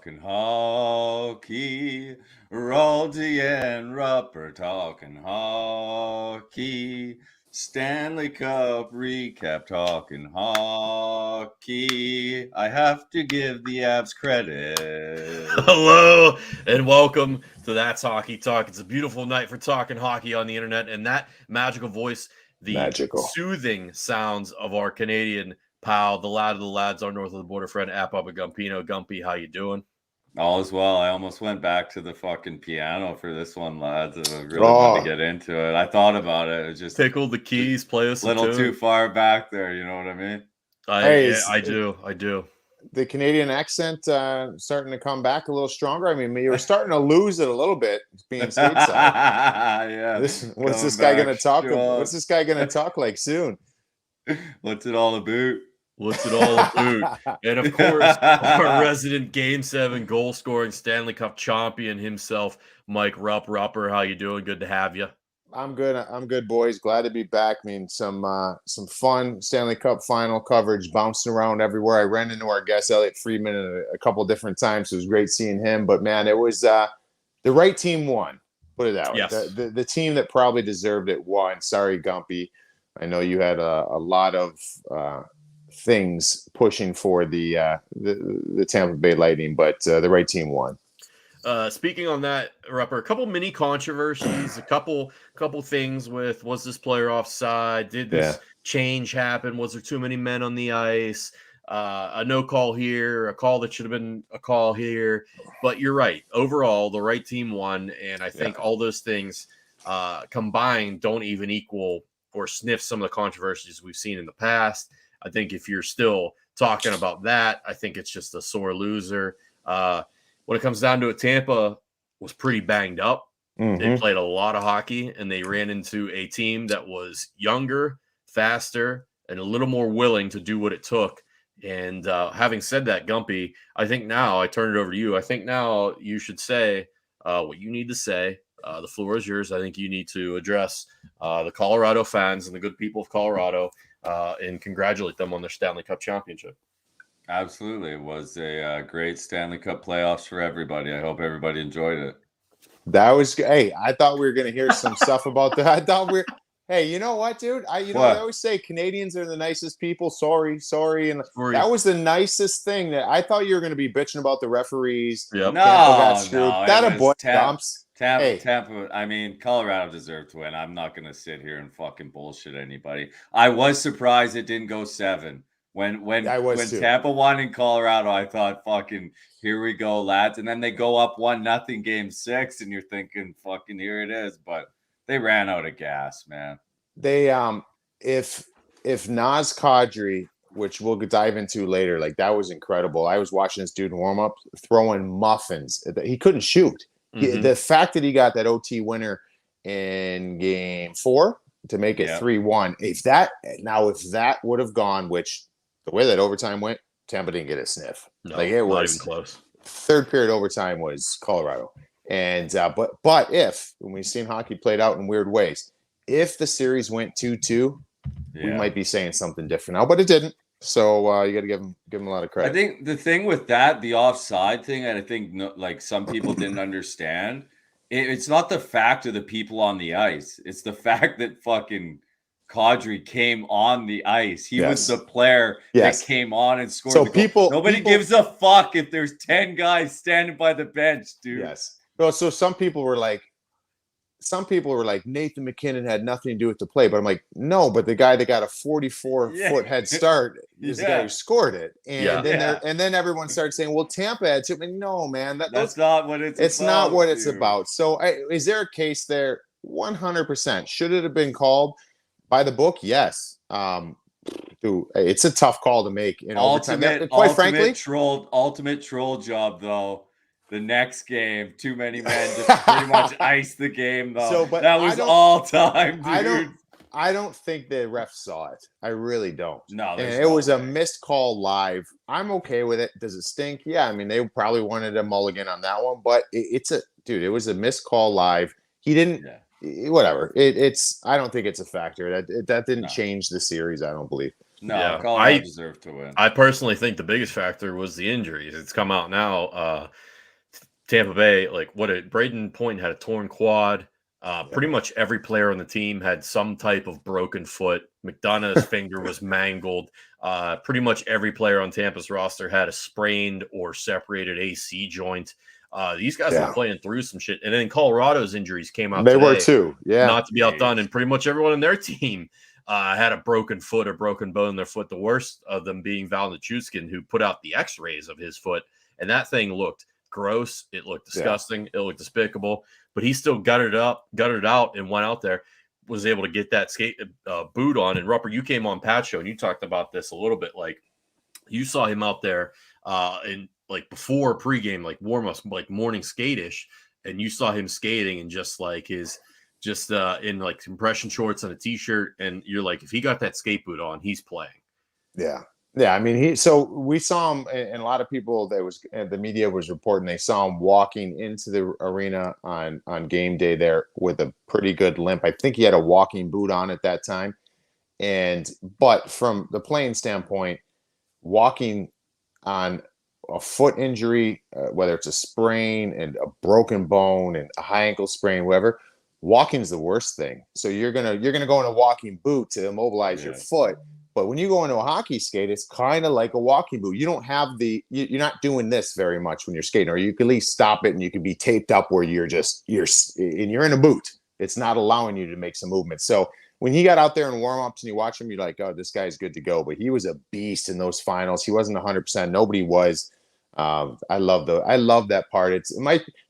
talking hockey. Roldy and Rupper talking hockey. Stanley Cup recap talking hockey. I have to give the Avs credit. Hello and welcome to That's Hockey Talk. It's a beautiful night for talking hockey on the internet, and that magical voice, the soothing sounds of our Canadian pal, the lad of the lads, our north of the border friend, Apapa Gumpino. Gumpy, how you doing? All is well. I almost went back to the fucking piano for this one, lads. I really wanted to get into it. I thought about it. It just tickled the keys, play us a little too far back there. You know what I mean? I do. The Canadian accent starting to come back a little stronger. I mean, you were starting to lose it a little bit being stateside. Yeah. What's this guy going to talk? What's this guy going to talk like soon? What's it all about? What's it all about? And of course, our resident Game 7 goal-scoring Stanley Cup champion himself, Mike Rupper. How you doing? Good to have you. I'm good, boys. Glad to be back. I mean, some fun Stanley Cup final coverage, bouncing around everywhere. I ran into our guest Elliot Friedman a couple different times. So it was great seeing him. But man, it was the right team won. Put it that way. Yes. The team that probably deserved it won. Sorry, Gumpy. I know you had a lot of things pushing for the Tampa Bay Lightning, but the right team won. Speaking on that, Rupper, a couple mini controversies, a couple things with, was this player offside? Did this change happen? Was there too many men on the ice? A no call here, a call that should have been a call here. But you're right. Overall, the right team won, and I think all those things combined don't even equal or sniff some of the controversies we've seen in the past. I think if you're still talking about that, I think it's just a sore loser. When it comes down to it, Tampa was pretty banged up. Mm-hmm. They played a lot of hockey, and they ran into a team that was younger, faster, and a little more willing to do what it took. And having said that, Gumpy, I think now I turn it over to you. I think now you should say what you need to say. The floor is yours. I think you need to address the Colorado fans and the good people of Colorado and congratulate them on their Stanley Cup championship. Absolutely. It was a great Stanley Cup playoffs for everybody. I hope everybody enjoyed it. That was, hey, I thought we were going to hear some stuff about that. I thought hey, you know what, dude? I always say Canadians are the nicest people. Sorry. And that was the nicest thing that I thought you were going to be bitching about the referees. Yep. Tampa got screwed. No, that a boy dumps. Tampa, I mean, Colorado deserved to win. I'm not going to sit here and fucking bullshit anybody. I was surprised it didn't go 7. When Tampa won in Colorado, I thought, fucking, here we go, lads. And then they go up 1-0 game 6, and you're thinking, fucking, here it is. But they ran out of gas, man. They if Naz Kadri, which we'll dive into later, like that was incredible. I was watching this dude warm up, throwing muffins. He couldn't shoot. Mm-hmm. The fact that he got that OT winner in game 4 to make it 3-1. If that would have gone, which the way that overtime went, Tampa didn't get a sniff. No, like it was even close. Third period overtime was Colorado. And but if, when we've seen hockey played out in weird ways, if the series went 2-2, we might be saying something different now, but it didn't. So you got to give him a lot of credit. I think the thing with that, the offside thing, and I think like some people didn't understand, it's not the fact of the people on the ice. It's the fact that fucking Kadri came on the ice. He was the player that came on and scored. So nobody gives a fuck if there's 10 guys standing by the bench, dude. Yes. Well, so some people were like, Nathan McKinnon had nothing to do with the play, but I'm like, no, but the guy that got a 44-foot head start is the guy who scored it. And then everyone started saying, well, Tampa had to. No, man, that's not what it's about. It's not what it's about. So is there a case there? 100%. Should it have been called by the book? Yes. It's a tough call to make in overtime. Quite frankly, ultimate troll job though. The next game, too many men just pretty much iced the game, though. But that was all time, dude. I don't think the ref saw it. I really don't. No, it was a missed call live. I'm okay with it. Does it stink? Yeah, I mean, they probably wanted a mulligan on that one, but it was a missed call live. He didn't. Whatever. I don't think it's a factor. That didn't change the series. I don't believe. No, Yeah, Colorado deserved to win. I personally think the biggest factor was the injuries. It's come out now. Tampa Bay, Braden Point had a torn quad. Pretty much every player on the team had some type of broken foot. McDonough's finger was mangled. Pretty much every player on Tampa's roster had a sprained or separated AC joint. These guys were playing through some shit. And then Colorado's injuries came out. They today, were too. Yeah. Not to be outdone. And pretty much everyone on their team had a broken foot or broken bone in their foot. The worst of them being Val Nichushkin, who put out the x-rays of his foot. And that thing looked gross. It looked disgusting. It looked despicable. But he still gutted it out, and went out there, was able to get that skate boot on. And Rupper, you came on Pat Show and you talked about this a little bit. Like, you saw him out there in like before pregame, like warm-ups, like morning skate-ish, and you saw him skating and just like in like compression shorts and a t-shirt, and you're like, if he got that skate boot on, he's playing. Yeah. Yeah, I mean, so we saw him, and a lot of people the media was reporting they saw him walking into the arena on game day there with a pretty good limp. I think he had a walking boot on at that time. But from the playing standpoint, walking on a foot injury, whether it's a sprain and a broken bone and a high ankle sprain, whatever, walking's the worst thing. So you're gonna go in a walking boot to immobilize your foot. But when you go into a hockey skate, it's kind of like a walking boot. You don't have you're not doing this very much when you're skating, or you can at least stop it and you can be taped up where you're in a boot. It's not allowing you to make some movement. So when he got out there in warm-ups and you watch him, you're like, oh, this guy's good to go. But he was a beast in those finals. He wasn't 100%. Nobody was. I love that part.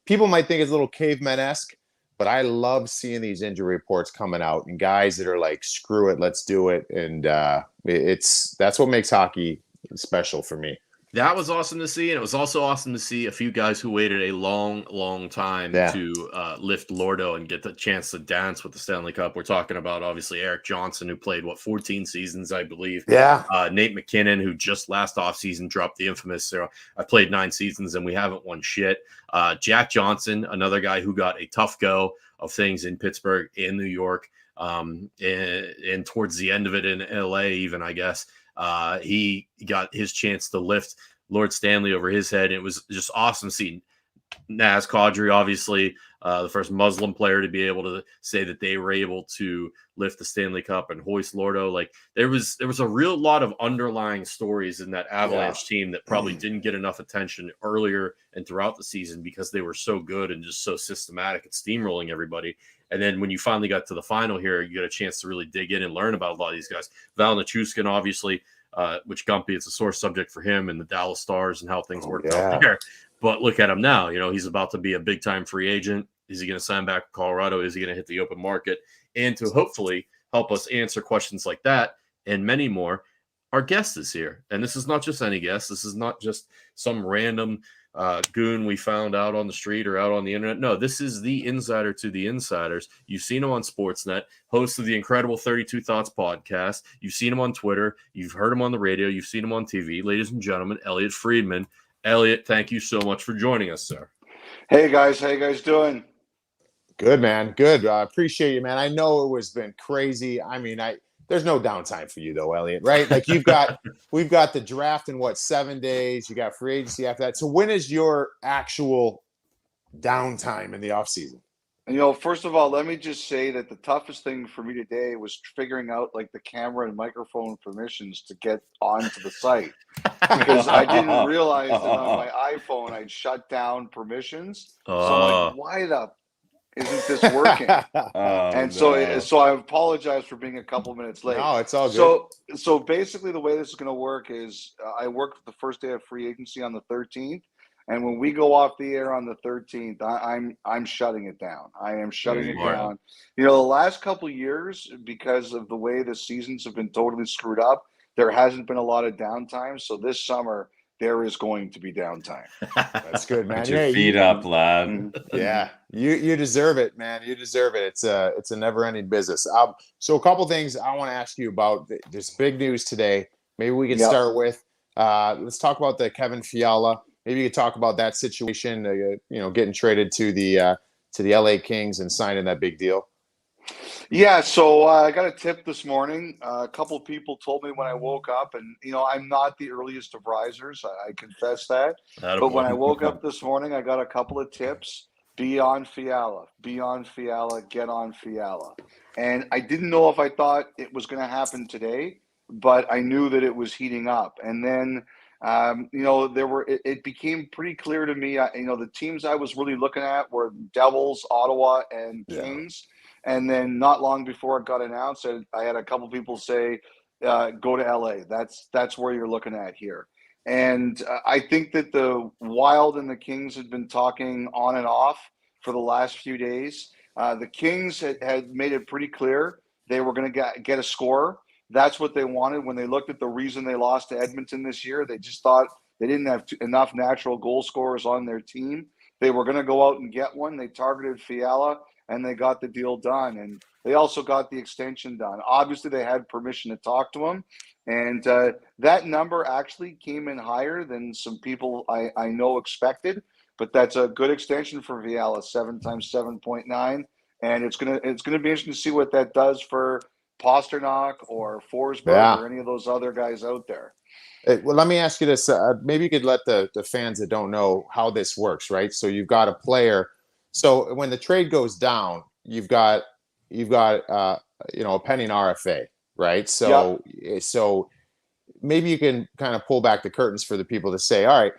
People might think it's a little caveman-esque, but I love seeing these injury reports coming out and guys that are like, screw it, let's do it. And that's what makes hockey special for me. That was awesome to see. And it was also awesome to see a few guys who waited a long, long time to lift Lordo and get the chance to dance with the Stanley Cup. We're talking about, obviously, Eric Johnson, who played, 14 seasons, I believe. Yeah. Nate McKinnon, who just last offseason dropped the infamous, I played 9 seasons and we haven't won shit. Jack Johnson, another guy who got a tough go of things in Pittsburgh and New York, and towards the end of it in LA even, I guess. He got his chance to lift Lord Stanley over his head. It was just awesome seeing Naz Kadri, obviously, the first Muslim player to be able to say that they were able to lift the Stanley Cup, and hoist Lordo. Like, there was a real lot of underlying stories in that Avalanche team that probably didn't get enough attention earlier and throughout the season because they were so good and just so systematic at steamrolling everybody. And then when you finally got to the final here, you got a chance to really dig in and learn about a lot of these guys. Val Nichushkin, obviously, which Gumpy, it's a sore subject for him and the Dallas Stars and how things worked out there. But look at him now. He's about to be a big-time free agent. Is he going to sign back with Colorado? Is he going to hit the open market? And to hopefully help us answer questions like that and many more, our guest is here. And this is not just any guest. This is not just some random goon we found out on the street or out on the internet. No, this is the insider to the insiders. You've seen him on Sportsnet, host of the incredible 32 Thoughts podcast. You've seen him on Twitter. You've heard him on the radio. You've seen him on TV. Ladies and gentlemen, Elliot Friedman. Elliot, thank you so much for joining us, sir. Hey, guys. How you guys doing? Good, man. Good. I appreciate you, man. I know it was been crazy. I mean, there's no downtime for you though, Elliot, right? Like we've got the draft in 7 days. You got free agency after that. So when is your actual downtime in the off season? First of all, let me just say that the toughest thing for me today was figuring out like the camera and microphone permissions to get onto the site, because I didn't realize that on my iPhone I'd shut down permissions. So I'm like, why the isn't this working? So I apologize for being a couple minutes late. No, it's all good. So basically the way this is going to work is I work the first day of free agency on the 13th. And when we go off the air on the 13th, I'm shutting it down. I am shutting it down. The last couple of years, because of the way the seasons have been totally screwed up, there hasn't been a lot of downtime. So this summer, there is going to be downtime. That's good, man. Put your feet up, lad. Yeah, you deserve it, man. You deserve it. It's a never-ending business. So a couple things I want to ask you about. There's big news today. Maybe we can start with let's talk about the Kevin Fiala. Maybe you could talk about that situation. Getting traded to the LA Kings and signing that big deal. Yeah, so I got a tip this morning. A couple people told me when I woke up, and I'm not the earliest of risers. I confess that. But when I woke up this morning, I got a couple of tips. Be on Fiala. Be on Fiala. Get on Fiala. And I didn't know if I thought it was going to happen today, but I knew that it was heating up. And then, it became pretty clear to me. The teams I was really looking at were Devils, Ottawa, and Kings. And then not long before it got announced, I had a couple people say, go to LA. That's where you're looking at here. And I think that the Wild and the Kings had been talking on and off for the last few days. The Kings had made it pretty clear they were going to get a scorer. That's what they wanted when they looked at the reason they lost to Edmonton this year. They just thought they didn't have enough natural goal scorers on their team. They were going to go out and get one. They targeted Fiala, and they got the deal done. And they also got the extension done. Obviously, they had permission to talk to him. And that number actually came in higher than some people I know expected. But that's a good extension for Fiala, 7 times 7.9. And it's gonna be interesting to see what that does for Pasternak or Forsberg or any of those other guys out there. Well, let me ask you this. Maybe you could let the fans that don't know how this works, right? So you've got a player. So when the trade goes down, you've got a pending RFA, right? So maybe you can kind of pull back the curtains for the people to say, all right,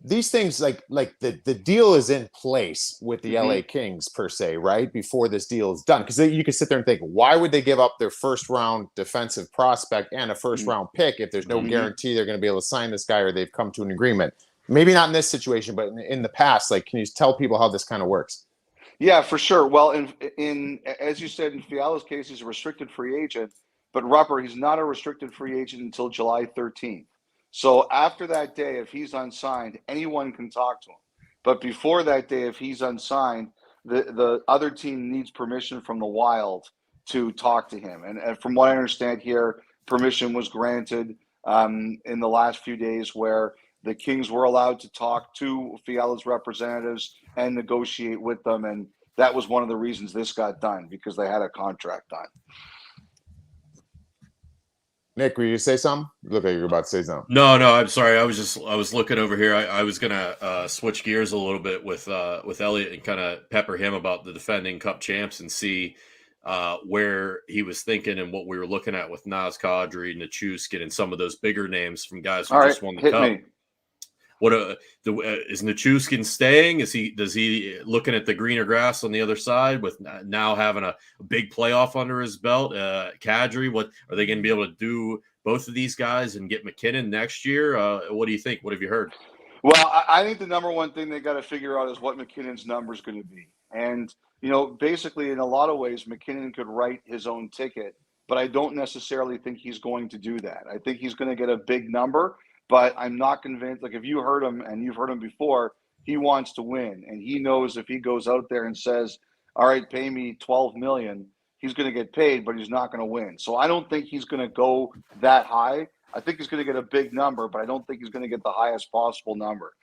these things like the deal is in place with the LA Kings per se, right? Before this deal is done. Because you can sit there and think, why would they give up their first round defensive prospect and a first round pick if there's no guarantee they're going to be able to sign this guy or they've come to an agreement? Maybe not in this situation, but in the past, can you tell people how this kind of works? Yeah, for sure. Well, in as you said, in Fiala's case, he's a restricted free agent, but Rupper, he's not a restricted free agent until July 13th. So after that day, if he's unsigned, anyone can talk to him. But before that day, if he's unsigned, the other team needs permission from the Wild to talk to him. And from what I understand here, permission was granted in the last few days where the Kings were allowed to talk to Fiala's representatives and negotiate with them. And that was one of the reasons this got done, because they had a contract done. Nick, were you say something? Look like you're about to say something. No, I'm sorry. I was looking over here. I was gonna switch gears a little bit with Elliot and kind of pepper him about the defending Cup champs and see where he was thinking and what we were looking at with Naz Kadri, Nichushkin, and some of those bigger names from guys who just won the Cup. Me. What is Nichushkin staying? Does he looking at the greener grass on the other side with now having a big playoff under his belt? Kadri, what are they going to be able to do? Both of these guys and get McKinnon next year? What do you think? What have you heard? Well, I think the number one thing they got to figure out is what McKinnon's number is going to be. And, basically in a lot of ways, McKinnon could write his own ticket, but I don't necessarily think he's going to do that. I think he's going to get a big number, but I'm not convinced. If you heard him and you've heard him before, he wants to win. And he knows if he goes out there and says, all right, pay me $12 million, he's going to get paid, but he's not going to win. So I don't think he's going to go that high. I think he's going to get a big number, but I don't think he's going to get the highest possible number.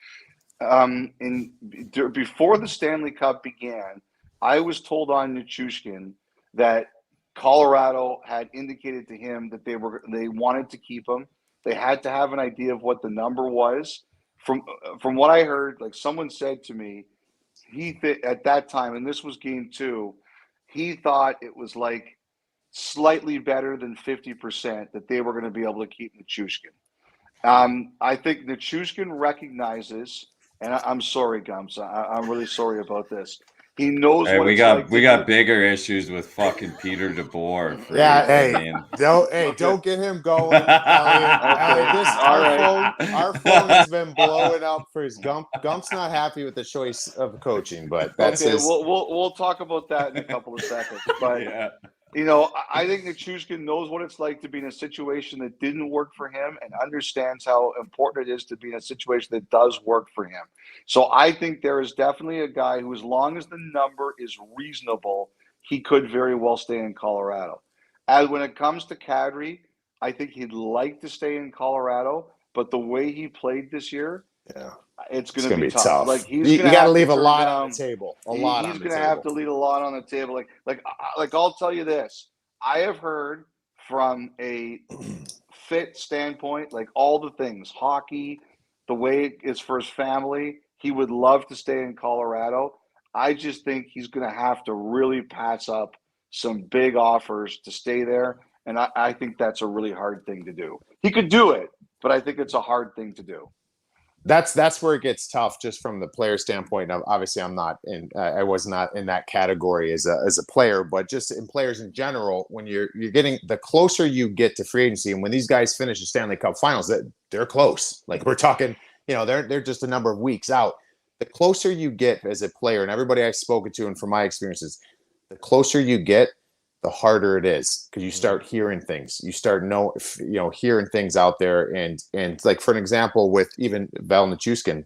Before the Stanley Cup began, I was told on Nichushkin that Colorado had indicated to him that they wanted to keep him. They had to have an idea of what the number was. From what I heard, someone said to me, at that time, and this was game 2, he thought it was slightly better than 50% that they were going to be able to keep Nichushkin. I think Nichushkin recognizes, and I'm sorry, Gumps, I'm really sorry about this. He knows what we got bigger issues with fucking Peter DeBoer. Don't get him going. Elliot, our phone has been blowing up for his Gump's not happy with the choice of coaching, but that's okay. We'll talk about that in a couple of seconds. But I think Nichushkin knows what it's like to be in a situation that didn't work for him and understands how important it is to be in a situation that does work for him. So I think there is definitely a guy who, as long as the number is reasonable, he could very well stay in Colorado. And when it comes to Kadri, I think he'd like to stay in Colorado, but the way he played this year, it's It's going to gonna be be tough. tough. Like he's You going to got have to leave a turn lot down, on the table. he's On the going to have to table. leave a lot on the table. Like I'll tell you this. I have heard from a fit standpoint, like all the things, hockey, the way it is for his family, he would love to stay in Colorado. I just think he's going to have to really pass up some big offers to stay there. And I think that's a really hard thing to do. He could do it, but I think it's a hard thing to do. That's where it gets tough, just from the player standpoint. Now, obviously, I was not in that category as a player, but just in players in general, when you're getting, the closer you get to free agency, and when these guys finish the Stanley Cup Finals, that they're close. Like, we're talking, they're just a number of weeks out. The closer you get as a player, and everybody I've spoken to, and from my experiences, the closer you get, the harder it is, because you start hearing things. You start hearing things out there, and like, for an example, with even Val Nichushkin,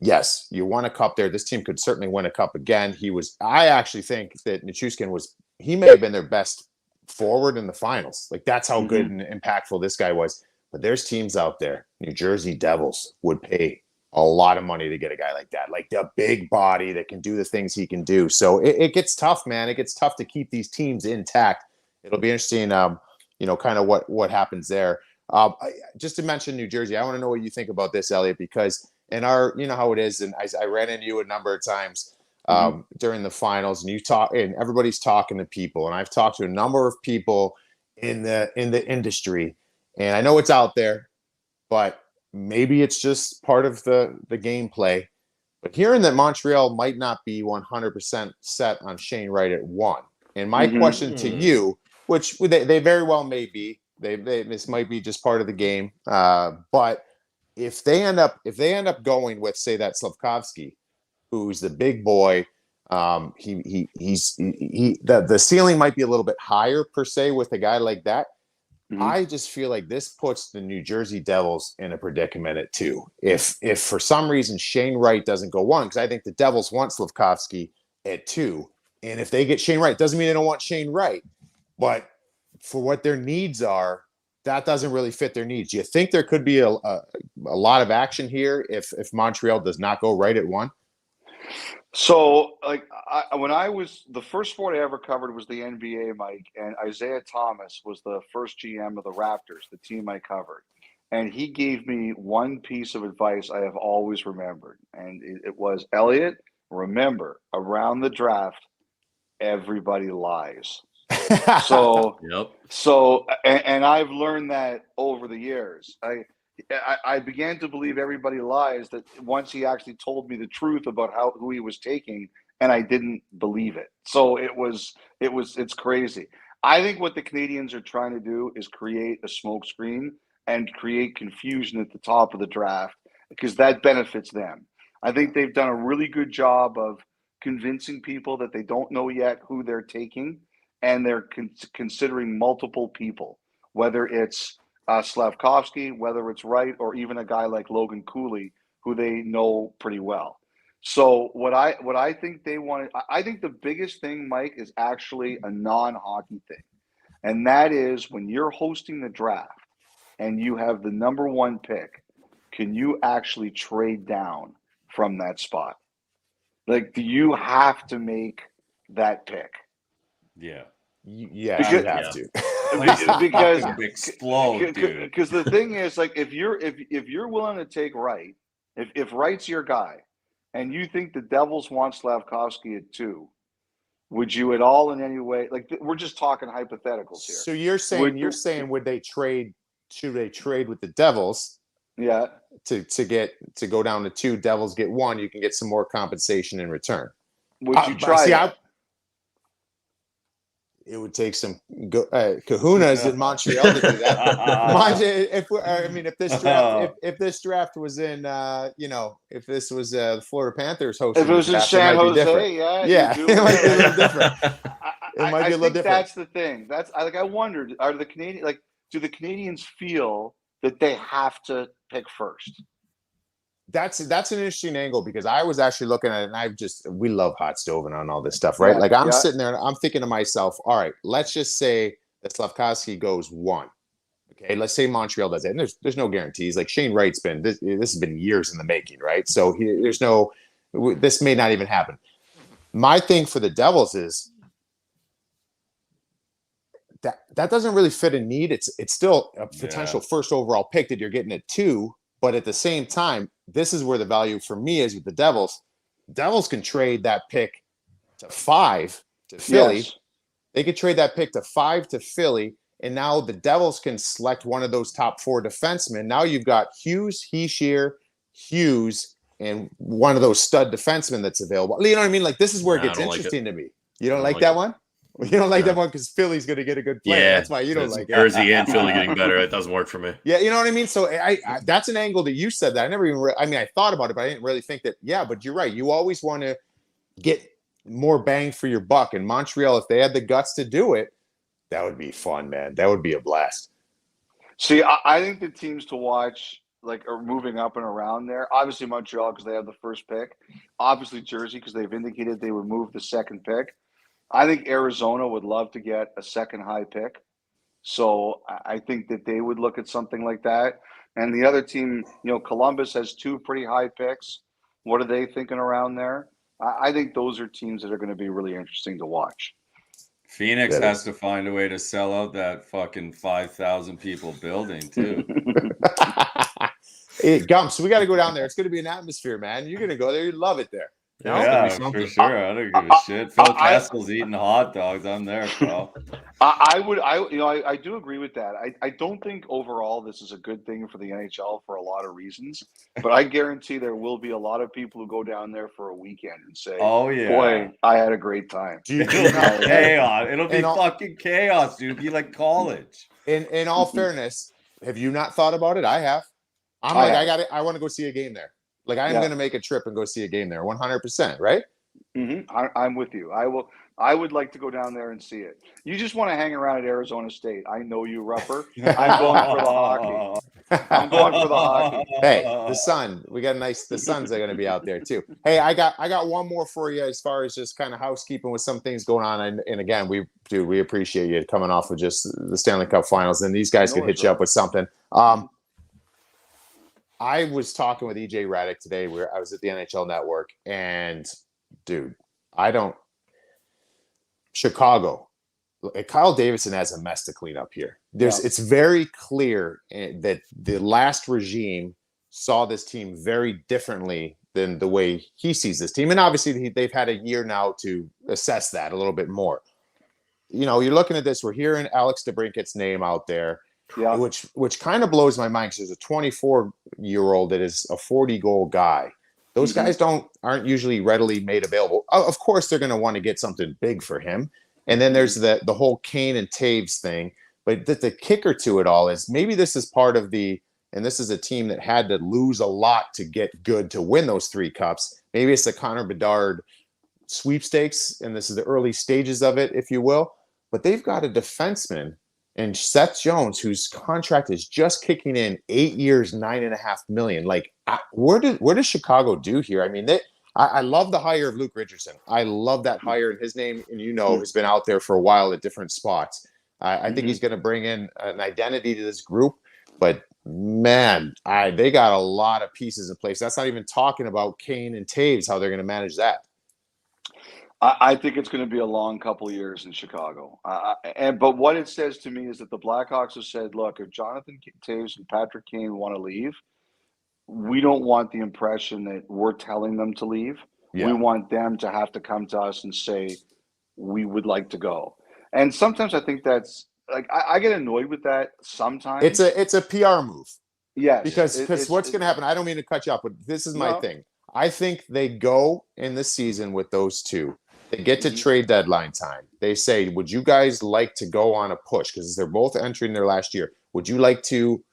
yes, you won a cup there. This team could certainly win a cup again. I actually think that Nichushkin he may have been their best forward in the finals. Like, that's how good and impactful this guy was. But there's teams out there, New Jersey Devils would pay a lot of money to get a guy like that, like the big body that can do the things he can do. So it gets tough, man. It gets tough to keep these teams intact. It'll be interesting, kind of what happens there. Just to mention New Jersey, I want to know what you think about this, Elliot, because in our, how it is, and I ran into you a number of times during the finals, and everybody's talking to people, and I've talked to a number of people in the industry, and I know it's out there, but maybe it's just part of the gameplay. But hearing that Montreal might not be 100% set on Shane Wright at 1. And my question to you, which they very well may be, this might be just part of the game. But if they end up going with, say, that Slavkovsky, who's the big boy, the ceiling might be a little bit higher per se with a guy like that. I just feel like this puts the New Jersey Devils in a predicament at 2. If for some reason Shane Wright doesn't go 1, because I think the Devils want Slavkovsky at 2, and if they get Shane Wright, doesn't mean they don't want Shane Wright, but for what their needs are, that doesn't really fit their needs. Do you think there could be a lot of action here if Montreal does not go right at 1? So, like, the first sport I ever covered was the NBA, Mike, and Isaiah Thomas was the first GM of the Raptors, the team I covered. And he gave me one piece of advice I have always remembered. And it was, Elliot, remember, around the draft, everybody lies. So, and I've learned that over the years. I began to believe everybody lies that once he actually told me the truth about who he was taking, and I didn't believe it. So it's crazy. I think what the Canadians are trying to do is create a smokescreen and create confusion at the top of the draft, because that benefits them. I think they've done a really good job of convincing people that they don't know yet who they're taking, and they're considering multiple people, whether it's Slavkovsky, whether it's Wright, or even a guy like Logan Cooley, who they know pretty well. So what I think they want, I think the biggest thing, Mike, is actually a non-hockey thing. And that is, when you're hosting the draft and you have the number 1 pick, can you actually trade down from that spot? Like, do you have to make that pick? Yeah. Yeah, you have to. Because explode, dude. Because the thing is, like, if you're willing to take Wright, if Wright's your guy, and you think the Devils want Slavkovsky at 2, would you at all in any way, like, we're just talking hypotheticals here? So you're saying would they trade? Should they trade with the Devils? Yeah. To go down to 2, Devils get 1, you can get some more compensation in return. Would you try that? It would take some kahunas in Montreal to do that. If this draft was in, if this was the Florida Panthers hosting, if it was in San Jose, it might be a little different. It might be a little different. That's the thing. I wondered, do the Canadians feel that they have to pick first? That's an interesting angle, because I was actually looking at it, and we love hot stove on all this stuff, right? I'm sitting there and I'm thinking to myself, all right, let's just say that Slavkovsky goes 1. Okay, let's say Montreal does it, and there's no guarantees. Like Shane Wright's been this has been years in the making, right? So this may not even happen. My thing for the Devils is that doesn't really fit a need. It's still a potential first overall pick that you're getting at 2, but at the same time, this is where the value for me is with the Devils. Devils can trade that pick to 5 to Philly. Yes. They could trade that pick to 5 to Philly. And now the Devils can select one of those top 4 defensemen. Now you've got Hughes, Hischier, Hughes, and one of those stud defensemen that's available. You know what I mean? Like, this is where it gets interesting to me. You don't like that one? Well, you don't like that one because Philly's going to get a good player. Yeah, that's why you don't like it. Jersey and Philly getting better. It doesn't work for me. Yeah, you know what I mean? So I that's an angle that you said that. I never even I thought about it, but I didn't really think that. Yeah, but you're right. You always want to get more bang for your buck. And Montreal, if they had the guts to do it, that would be fun, man. That would be a blast. See, I think the teams to watch are moving up and around there. Obviously Montreal because they have the first pick. Obviously Jersey because they've indicated they would move the second pick. I think Arizona would love to get a second high pick. So I think that they would look at something like that. And the other team, Columbus has 2 pretty high picks. What are they thinking around there? I think those are teams that are going to be really interesting to watch. Phoenix has to find a way to sell out that fucking 5,000 people building too. Hey, Gumps, we got to go down there. It's going to be an atmosphere, man. You're going to go there. You love it there. Yeah, for sure. I don't give a shit. Phil Kessel's eating hot dogs. I'm there, bro. I do agree with that. I don't think overall this is a good thing for the NHL for a lot of reasons, but I guarantee there will be a lot of people who go down there for a weekend and say, "Oh yeah, boy, I had a great time." It'll be chaos. It'll be fucking chaos, dude. It'll be like college. In all fairness, have you not thought about it? I have. I want to go see a game there. Like, I'm going to make a trip and go see a game there, 100%, right? Mm-hmm. I'm with you. I would like to go down there and see it. You just want to hang around at Arizona State. I know you, Rupper. I'm going for the hockey. I'm going for the hockey. Hey, the sun. The Suns are going to be out there too. Hey, I got one more for you as far as just kind of housekeeping with some things going on. And again, we appreciate you coming off of just the Stanley Cup Finals, and these guys can hit you up with something. I was talking with EJ Radick today where I was at the NHL Network, and dude, Chicago, Kyle Davidson has a mess to clean up here. It's very clear that the last regime saw this team very differently than the way he sees this team. And obviously they've had a year now to assess that a little bit more. You're looking at this, we're hearing Alex DeBrincat's name out there. Yeah. Which kind of blows my mind because there's a 24-year-old that is a 40-goal guy. Those guys aren't usually readily made available. Of course, they're going to want to get something big for him. And then there's the whole Kane and Taves thing. But the kicker to it all is maybe this is part of and this is a team that had to lose a lot to get good to win those 3 cups. Maybe it's the Connor Bedard sweepstakes, and this is the early stages of it, if you will. But they've got a defenseman and Seth Jones, whose contract is just kicking in 8 years, $9.5 million. Like, where does Chicago do here? I mean, I love the hire of Luke Richardson. I love that hire, and his name, and has been out there for a while at different spots. I think he's going to bring in an identity to this group. But man, they got a lot of pieces in place. That's not even talking about Kane and Taves, how they're going to manage that. I think it's going to be a long couple of years in Chicago. But what it says to me is that the Blackhawks have said, look, if Jonathan Taves and Patrick Kane want to leave, we don't want the impression that we're telling them to leave. Yeah. We want them to have to come to us and say, we would like to go. And sometimes I think that's like, I get annoyed with that sometimes. It's a PR move. Yes. Because what's going to happen, I don't mean to cut you off, but this is my thing. I think they go in the season with those 2. They get to trade deadline time. They say, would you guys like to go on a push? Because they're both entering their last year. Would you like to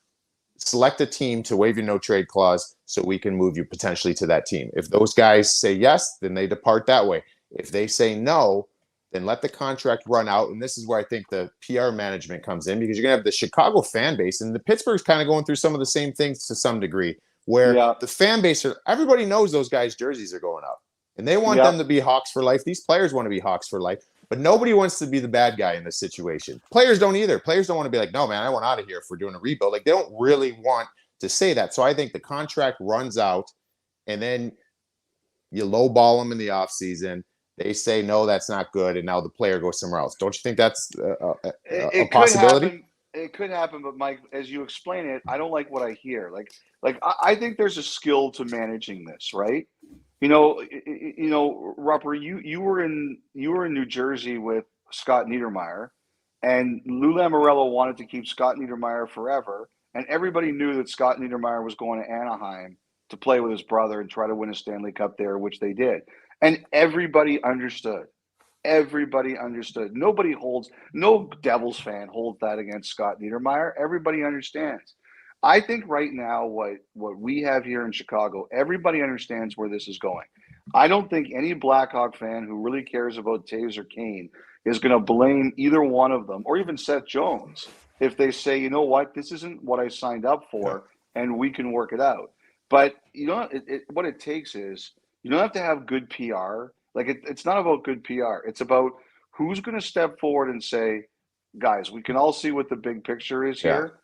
select a team to waive your no trade clause so we can move you potentially to that team? If those guys say yes, then they depart that way. If they say no, then let the contract run out. And this is where I think the PR management comes in, because you're going to have the Chicago fan base, and the Pittsburgh's kind of going through some of the same things to some degree, where the fan base, everybody knows those guys' jerseys are going up. And they want them to be Hawks for life. These players want to be Hawks for life. But nobody wants to be the bad guy in this situation. Players don't either. Players don't want to be like, no, man, I want out of here if we're doing a rebuild. Like, they don't really want to say that. So I think the contract runs out, and then you lowball them in the offseason. They say, no, that's not good, and now the player goes somewhere else. Don't you think that's a possibility? It could happen, but Mike, as you explain it, I don't like what I hear. I think there's a skill to managing this, right? Rupper, you were in New Jersey with Scott Niedermayer, and Lou Lamoriello wanted to keep Scott Niedermayer forever, and everybody knew that Scott Niedermayer was going to Anaheim to play with his brother and try to win a Stanley Cup there, which they did, and everybody understood. Everybody understood. No Devils fan holds that against Scott Niedermayer. Everybody understands. I think right now what we have here in Chicago, everybody understands where this is going. I don't think any Blackhawk fan who really cares about Toews or Kane is going to blame either one of them, or even Seth Jones, if they say, you know what, this isn't what I signed up for, and we can work it out. But what it takes is, you don't have to have good PR. It's not about good PR. It's about who's going to step forward and say, guys, we can all see what the big picture is here.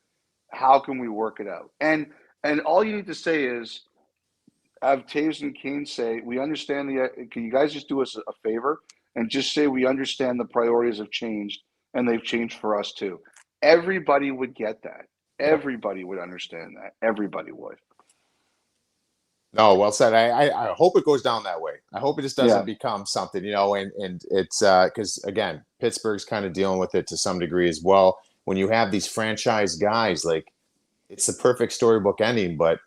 How can we work it out? And all you need to say is, have Toews and Kane say, we understand can you guys just do us a favor and just say we understand the priorities have changed, and they've changed for us too. Everybody would get that. Everybody would understand that. Everybody would. No, well said. I hope it goes down that way. I hope it just doesn't become something, and it's because, again, Pittsburgh's kind of dealing with it to some degree as well. When you have these franchise guys, it's the perfect storybook ending, but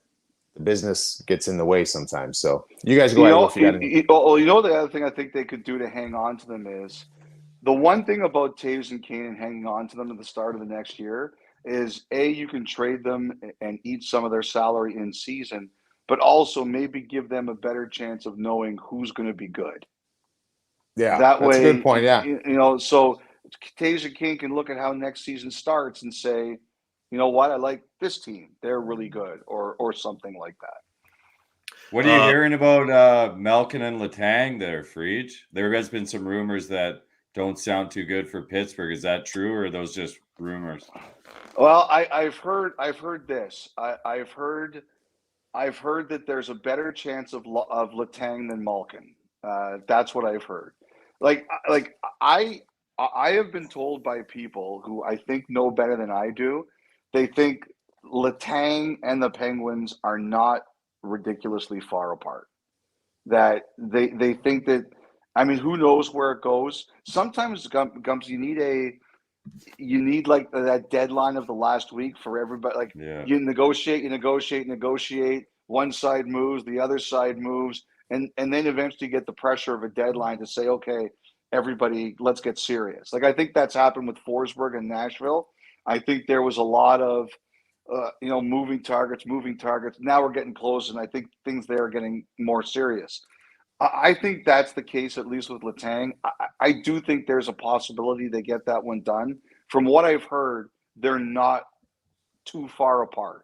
the business gets in the way sometimes. So you guys go ahead. The other thing I think they could do to hang on to them is, the one thing about Toews and Kane and hanging on to them at the start of the next year is, you can trade them and eat some of their salary in season, but also maybe give them a better chance of knowing who's going to be good. Yeah, that's a good point. Yeah, so Toews and Kane can look at how next season starts and say, you know what, I like this team; they're really good, or something like that. What are you hearing about Malkin and Letang there, Friedge? There has been some rumors that don't sound too good for Pittsburgh. Is that true, or are those just rumors? Well, I've heard this. I've heard that there's a better chance of Letang than Malkin. That's what I've heard. I have been told by people who I think know better than I do. They think Letang and the Penguins are not ridiculously far apart. That they think that, who knows where it goes? Sometimes, Gumps, you need that deadline of the last week for everybody. You negotiate. One side moves, the other side moves, and then eventually get the pressure of a deadline to say, okay, everybody, let's get serious. I think that's happened with Forsberg and Nashville. I think there was a lot of moving targets. Now we're getting close, and I think things there are getting more serious. I think that's the case, at least with Letang. I do think there's a possibility they get that one done. From what I've heard, they're not too far apart.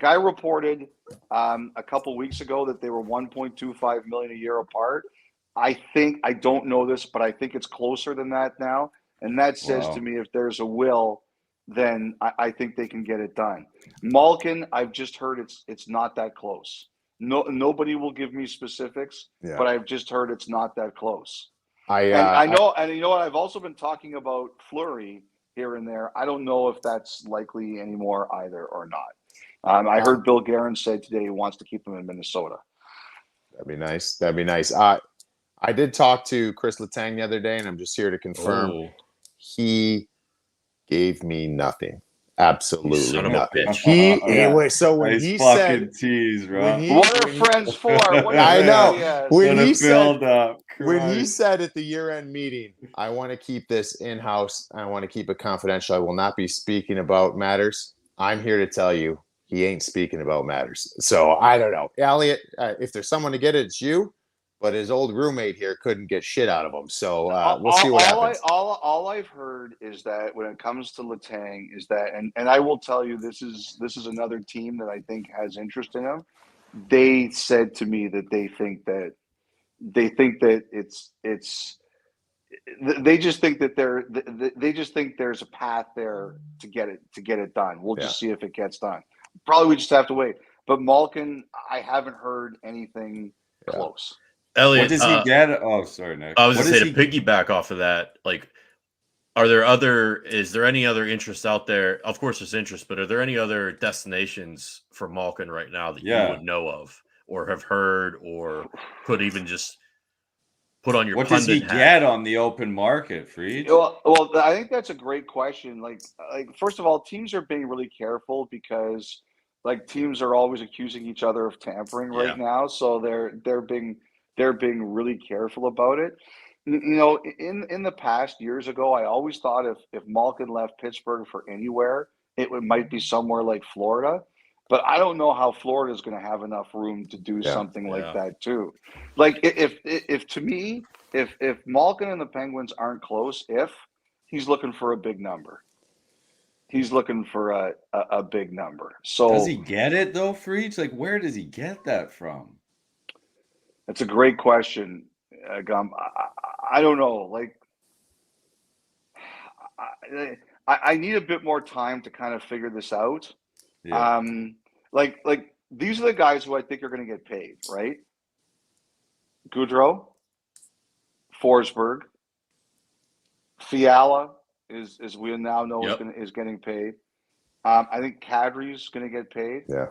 I reported a couple weeks ago that they were $1.25 million a year apart. I don't know this, but I think it's closer than that now. And that says to me, if there's a will, then I think they can get it done. Malkin, I've just heard it's not that close. Nobody will give me specifics, but I've just heard it's not that close. I know, and what? I've also been talking about Fleury here and there. I don't know if that's likely anymore either or not. I heard Bill Guerin said today he wants to keep him in Minnesota. That'd be nice. I did talk to Chris Letang the other day, and I'm just here to confirm he gave me nothing. Absolutely son nothing. Of a bitch. When nice he fucking said, tease, bro. What are friends for? I know. When he He said at the year-end meeting, I want to keep this in-house, I want to keep it confidential, I will not be speaking about matters, I'm here to tell you he ain't speaking about matters. So I don't know. Elliot, if there's someone to get it, it's you. But his old roommate here couldn't get shit out of him. So we'll see what happens. All I've heard is that when it comes to Letang is that, and I will tell you, this is another team that I think has interest in him. They said to me that they think that it's they just think that they just think there's a path there to get it done. We'll just see if it gets done. Probably we just have to wait. But Malkin, I haven't heard anything close. Elliot, what does he get? Oh, sorry, Nick. I was going to say, to piggyback off of that, like, is there any other interest out there? Of course there's interest, but are there any other destinations for Malkin right now that you would know of or have heard or could even just put on your What does he get on the open market, Fried? Well, I think that's a great question. Like first of all, teams are being really careful because like teams are always accusing each other of tampering right now, so they're being really careful about it. You know, in the past years ago, I always thought if Malkin left Pittsburgh for anywhere, might be somewhere like Florida. But I don't know how Florida is going to have enough room to do something like that too. Like if to me, if Malkin and the Penguins aren't close, he's looking for a big number. He's looking for a big number. So does he get it though, Fried? Like, where does he get that from? That's a great question, Gump. I don't know. Like, I need a bit more time to kind of figure this out. Yeah. Like these are the guys who I think are going to get paid, right? Gaudreau, Forsberg, Fiala is we now know is getting paid. I think Kadri's going to get paid. Yeah.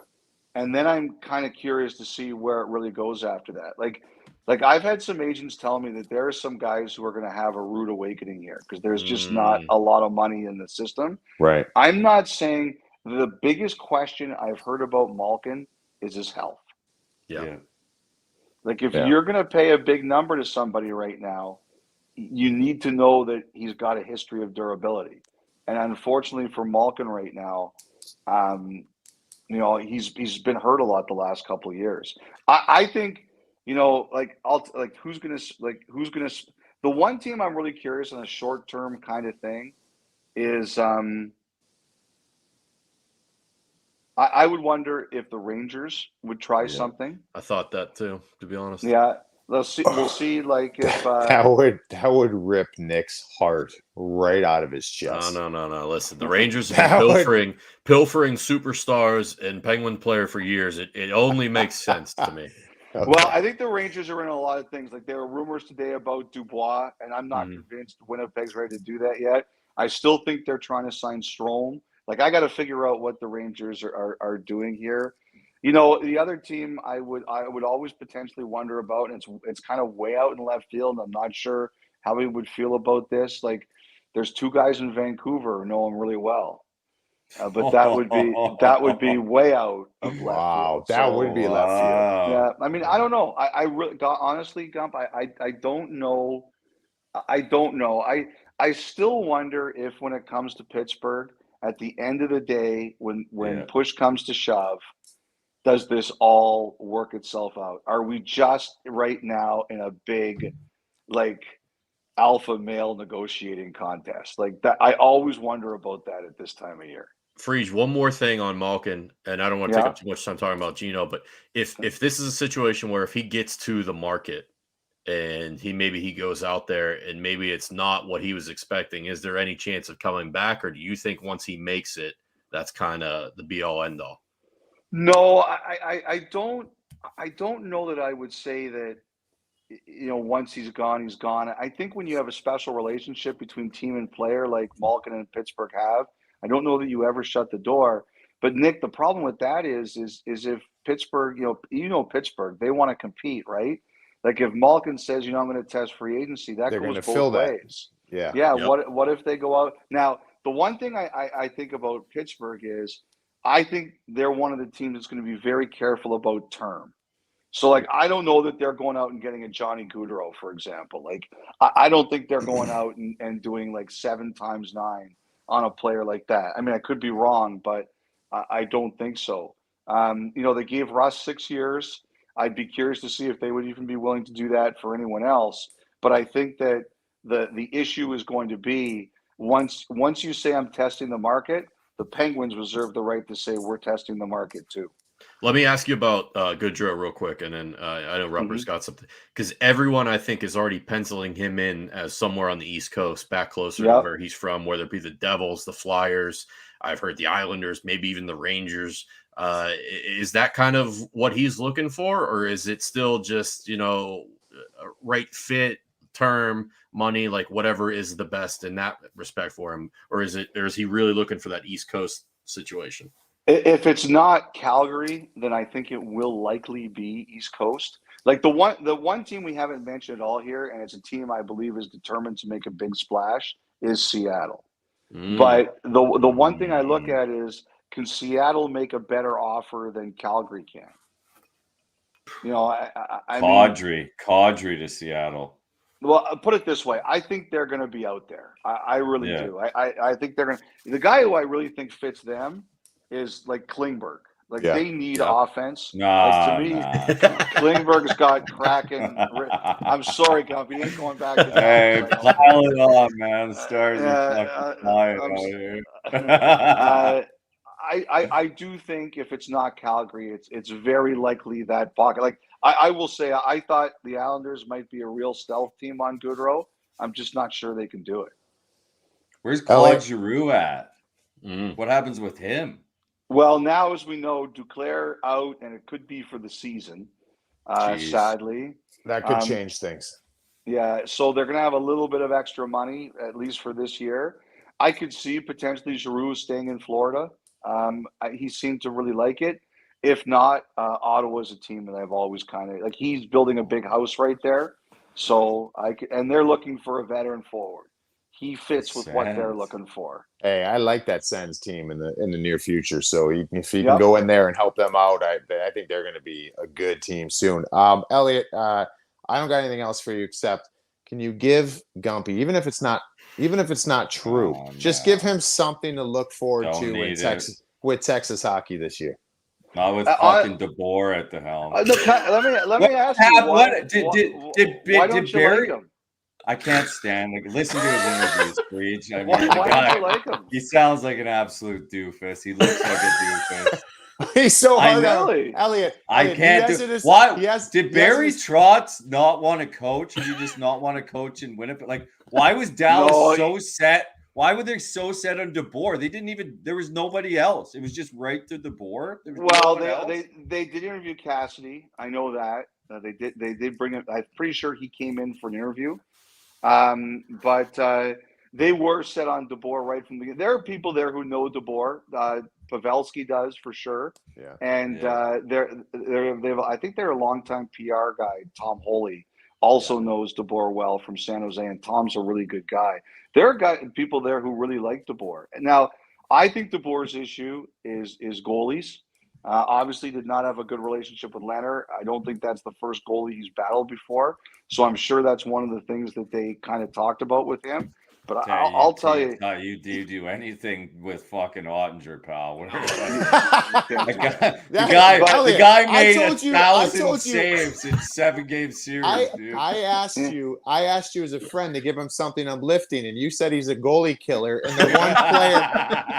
And then I'm kind of curious to see where it really goes after that. Like I've had some agents tell me that there are some guys who are going to have a rude awakening here because there's just not a lot of money in the system. Right. I'm not saying the biggest question I've heard about Malkin is his health. Yeah. Like if you're going to pay a big number to somebody right now, you need to know that he's got a history of durability. And unfortunately for Malkin right now, you know, he's been hurt a lot the last couple of years. I think, you know, who's gonna the one team I'm really curious on a short term kind of thing is I would wonder if the Rangers would try something. I thought that too, to be honest. Yeah. We'll see like if that would rip Nick's heart right out of his chest. No. Listen, the Rangers have been pilfering superstars and Penguin player for years. It only makes sense to me. Okay. Well, I think the Rangers are in a lot of things. Like there are rumors today about Dubois, and I'm not convinced Winnipeg's ready to do that yet. I still think they're trying to sign Strome. Like I got to figure out what the Rangers are doing here. You know, the other team I would always potentially wonder about, and it's kind of way out in left field, and I'm not sure how we would feel about this. Like, there's two guys in Vancouver who know him really well, but that would be way out of left field. Wow, that would be left field. Yeah, I mean, I don't know. I really, honestly, Gump, I don't know. I don't know. I still wonder if when it comes to Pittsburgh, at the end of the day, when push comes to shove, does this all work itself out? Are we just right now in a big, like, alpha male negotiating contest? Like that, I always wonder about that at this time of year. Freege, one more thing on Malkin, and I don't want to take up too much time talking about Gino, but if this is a situation where if he gets to the market and he goes out there and maybe it's not what he was expecting, is there any chance of coming back, or do you think once he makes it, that's kind of the be all end all? No, I don't know that I would say that, you know, once he's gone, he's gone. I think when you have a special relationship between team and player like Malkin and Pittsburgh have, I don't know that you ever shut the door. But Nick, the problem with that is if Pittsburgh, you know Pittsburgh, they want to compete, right? Like if Malkin says, I'm going to test free agency, that goes both ways. Yeah. Yeah. Yep. What if they go out? Now, the one thing I think about Pittsburgh is I think they're one of the teams that's going to be very careful about term. So, like, I don't know that they're going out and getting a Johnny Gaudreau, for example. Like, I don't think they're going out and doing like 7 times 9 on a player like that. I mean, I could be wrong, but I don't think so. They gave Russ 6 years. I'd be curious to see if they would even be willing to do that for anyone else. But I think that the issue is going to be once you say I'm testing the market, the Penguins reserve the right to say we're testing the market too. Let me ask you about Goodrow real quick, and then I know Rupper's Mm-hmm. got something, because everyone I think is already penciling him in as somewhere on the East Coast, back closer to where he's from, whether it be the Devils, the Flyers. I've heard the Islanders, maybe even the Rangers. Is that kind of what he's looking for, or is it still just right fit, term, money, like whatever is the best in that respect for him, or is he really looking for that East Coast situation? If it's not Calgary, then I think it will likely be East Coast. Like the one team we haven't mentioned at all here, and it's a team I believe is determined to make a big splash, is Seattle. But the one thing I look at is, can Seattle make a better offer than Calgary can? I mean, Kadri to Seattle. Well, I'll put it this way. I think they're going to be out there. I really do. I think they're going to. The guy who I really think fits them is like Klingberg. Like they need offense. To me, Klingberg's got cracking. I'm sorry, Gumpy. He ain't going back to that. Hey, pile it on, man. The stars are flying out here. I do think if it's not Calgary, it's very likely that pocket. Like I will say, I thought the Islanders might be a real stealth team on Goodrow. I'm just not sure they can do it. Where's Claude Giroux at? What happens with him? Well, now as we know, Duclair out, and it could be for the season. Sadly, that could change things. Yeah, so they're going to have a little bit of extra money, at least for this year. I could see potentially Giroux staying in Florida. He seemed to really like it. If not, Ottawa's a team that I've always kind of like. He's building a big house right there, so and they're looking for a veteran forward. He fits with what they're looking for. Hey, I like that Sens team in the near future. So if he can go in there and help them out, I think they're going to be a good team soon. Elliot, I don't got anything else for you except, can you give Gumpy, even if it's not true, just give him something to look forward to with Texas hockey this year. Not with fucking DeBoer at the helm. Let me ask you. Why don't you like him? I can't stand. Listen to his interviews, Breach. I mean, why don't you like him? He sounds like an absolute doofus. He looks like a doofus. He's so hard on Elliot. I can't do. Why did Barry Trotz not want to coach? Did he just not want to coach and win it? But like, why was Dallas so set? Why were they so set on DeBoer? They didn't even. There was nobody else. It was just right to DeBoer. Well, they did interview Cassidy. I know that they did bring him. I'm pretty sure he came in for an interview. But they were set on DeBoer right from the beginning. There are people there who know DeBoer. Pavelski does for sure. Yeah. And I think they're a longtime PR guy, Tom Holy, also knows DeBoer well from San Jose, and Tom's a really good guy. There are people there who really like DeBoer. Now, I think DeBoer's issue is goalies. Obviously did not have a good relationship with Leonard. I don't think that's the first goalie he's battled before. So I'm sure that's one of the things that they kind of talked about with him. But I'll tell you. You do anything with fucking Ottinger, pal. The guy made 1,000 saves in 7-game series, dude. I asked you as a friend to give him something uplifting, and you said he's a goalie killer. And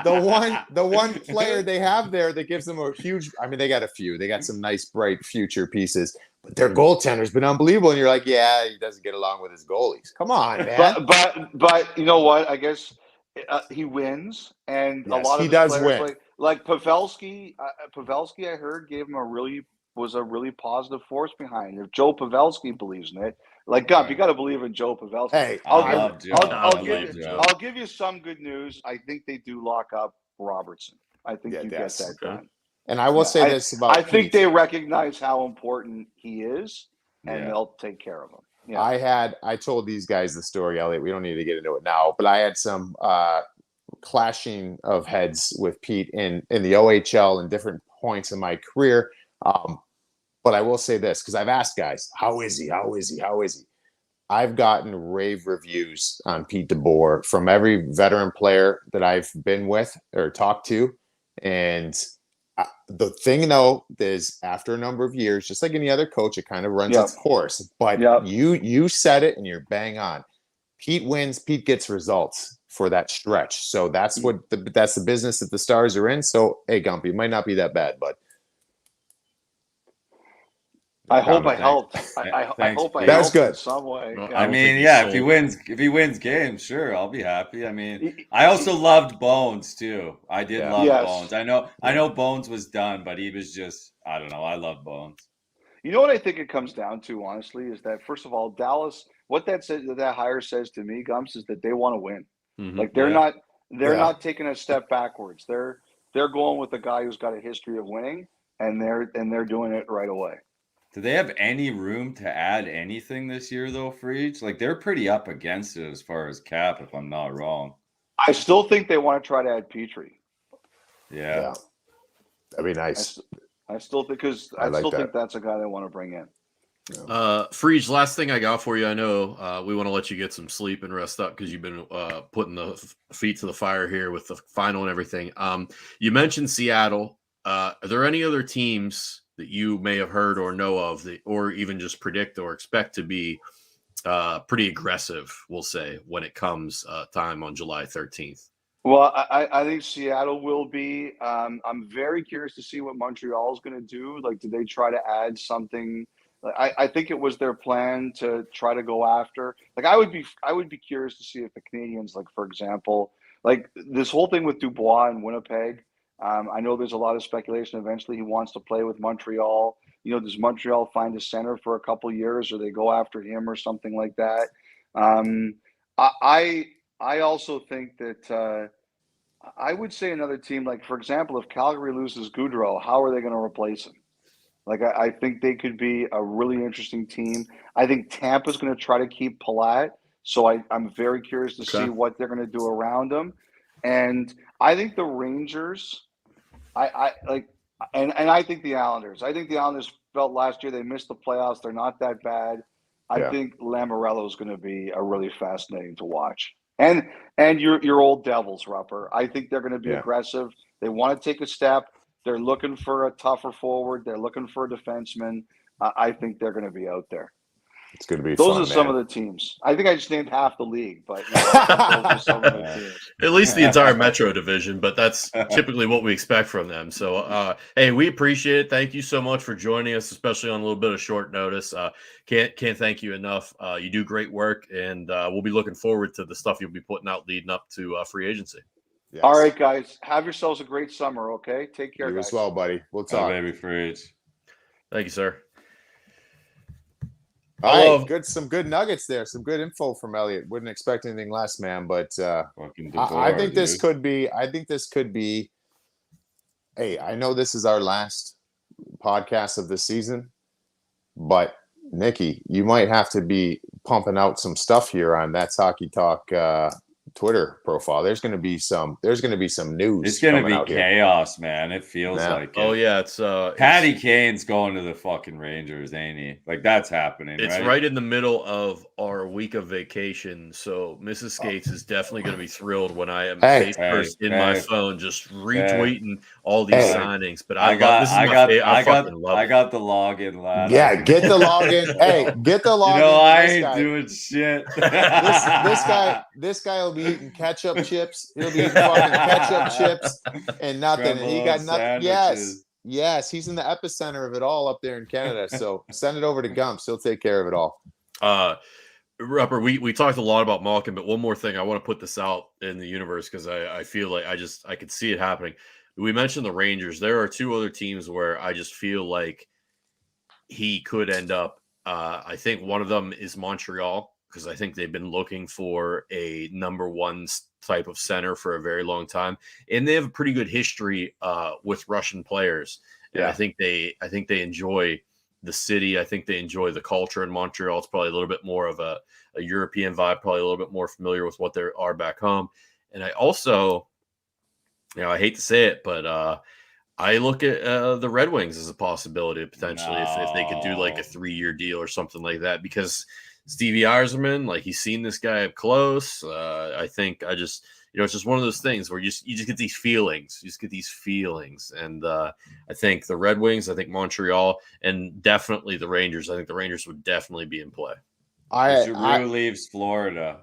the one player they have there that gives them a huge. I mean, they got a few. They got some nice, bright future pieces. But their goaltender's been unbelievable, and you're like, yeah, he doesn't get along with his goalies. Come on, man. But you know what? I guess he wins, and a lot of he does players, win. Like Pavelski. Pavelski, I heard, gave him a really positive force behind. If Joe Pavelski believes in it, like Gump, you got to believe in Joe Pavelski. Hey, I'll give you some good news. I think they do lock up Robertson. I think you get that done. And I will say this about I think they recognize how important he is, and they'll take care of him. Yeah. I told these guys the story, Elliot. We don't need to get into it now, but I had some clashing of heads with Pete in the OHL in different points in my career. But I will say this, because I've asked guys, how is he? How is he? How is he? I've gotten rave reviews on Pete DeBoer from every veteran player that I've been with or talked to. And the thing, though, is after a number of years, just like any other coach, it kind of runs its course. But you said it, and you're bang on. Pete wins. Pete gets results for that stretch. So that's the business that the Stars are in. So, hey, Gumpy, it might not be that bad, but I hope but I helped. I thanks, hope I Pete. That's helped in good. some way. No, Yeah. I don't mean, think he's yeah, sold. if he wins games, sure, I'll be happy. I mean, Y- I also loved Bones too. I did Yeah. love Yes. Bones. I know Bones was done, but he was just, I don't know. I love Bones. You know what I think it comes down to, honestly, is that first of all, Dallas, what that hire says to me, Gumps, is that they want to win. Mhm. Like they're Yeah. not taking a step backwards. They're going with a guy who's got a history of winning, and they're doing it right away. Do they have any room to add anything this year though, for each? Like they're pretty up against it as far as cap, if I'm not wrong. I still think they want to try to add Petrie. Yeah. Yeah. That'd be nice. I still think because I I like still that. think that's a guy they want to bring in. Freege, last thing I got for you. I know we want to let you get some sleep and rest up because you've been putting the feet to the fire here with the final and everything. You mentioned Seattle. Are there any other teams that you may have heard or know of that, or even just predict or expect to be pretty aggressive, we'll say, when it comes time on July 13th? Well, I think Seattle will be. I'm very curious to see what Montreal is going to do. Like, do they try to add something? I think it was their plan to try to go after. Like, I would be curious to see if the Canadians, like for example, like this whole thing with Dubois in Winnipeg. I know there's a lot of speculation. Eventually, he wants to play with Montreal. You know, does Montreal find a center for a couple years, or they go after him, or something like that? I also think that I would say another team, like for example, if Calgary loses Goudreau, how are they going to replace him? Like I think they could be a really interesting team. I think Tampa's going to try to keep Palat, so I'm very curious to see what they're going to do around him. And I think the Rangers, I like, and I think the Islanders. I think the Islanders felt last year they missed the playoffs. They're not that bad. I think Lamoriello is going to be a really fascinating to watch. And your old Devils, Rupper. I think they're going to be aggressive. They want to take a step. They're looking for a tougher forward. They're looking for a defenseman. I think they're going to be out there. It's going to be Those fun, are some man. of the teams. I think I just named half the league, but those are some of the teams. At least the entire Metro division, but that's typically what we expect from them. So, hey, we appreciate it. Thank you so much for joining us, especially on a little bit of short notice. Can't thank you enough. You do great work, and we'll be looking forward to the stuff you'll be putting out leading up to free agency. Yes. All right, guys. Have yourselves a great summer, okay? Take care, You guys. as well, buddy. We'll Oh, talk. baby Freeze. Thank you, sir. All right, some good nuggets there. Some good info from Elliot. Wouldn't expect anything less, man. But I think this could be. Hey, I know this is our last podcast of the season, but Nikki, you might have to be pumping out some stuff here on That's Hockey Talk Twitter profile. There's going to be some news. It's going to be chaos, man. It feels like it. Oh yeah, it's Patty Kane's going to the fucking Rangers, ain't he? Like that's happening. It's right in the middle of our week of vacation, so Mrs. Skates is definitely going to be thrilled when I am face first in my phone, just retweeting all these signings. But I got the login last. Yeah, get the login. Hey, get the login. You know, I ain't doing shit. This guy will be eating ketchup chips. He'll be eating fucking ketchup chips and nothing. And he got nothing. Yes, he's in the epicenter of it all up there in Canada. So send it over to Gumps. He'll take care of it all. Rupper, we talked a lot about Malkin, but one more thing. I want to put this out in the universe because I feel like I could see it happening. We mentioned the Rangers. There are two other teams where I just feel like he could end up. I think one of them is Montreal, because I think they've been looking for a number one type of center for a very long time, and they have a pretty good history with Russian players. And I think they enjoy the city. I think they enjoy the culture in Montreal. It's probably a little bit more of a European vibe, probably a little bit more familiar with what they are back home. And I also, I hate to say it, but I look at the Red Wings as a possibility potentially if they could do like a 3-year deal or something like that, because Stevie Yzerman, like he's seen this guy up close. I think it's just one of those things where you just get these feelings. You just get these feelings. And I think the Red Wings, I think Montreal, and definitely the Rangers. I think the Rangers would definitely be in play. Giroux leaves Florida.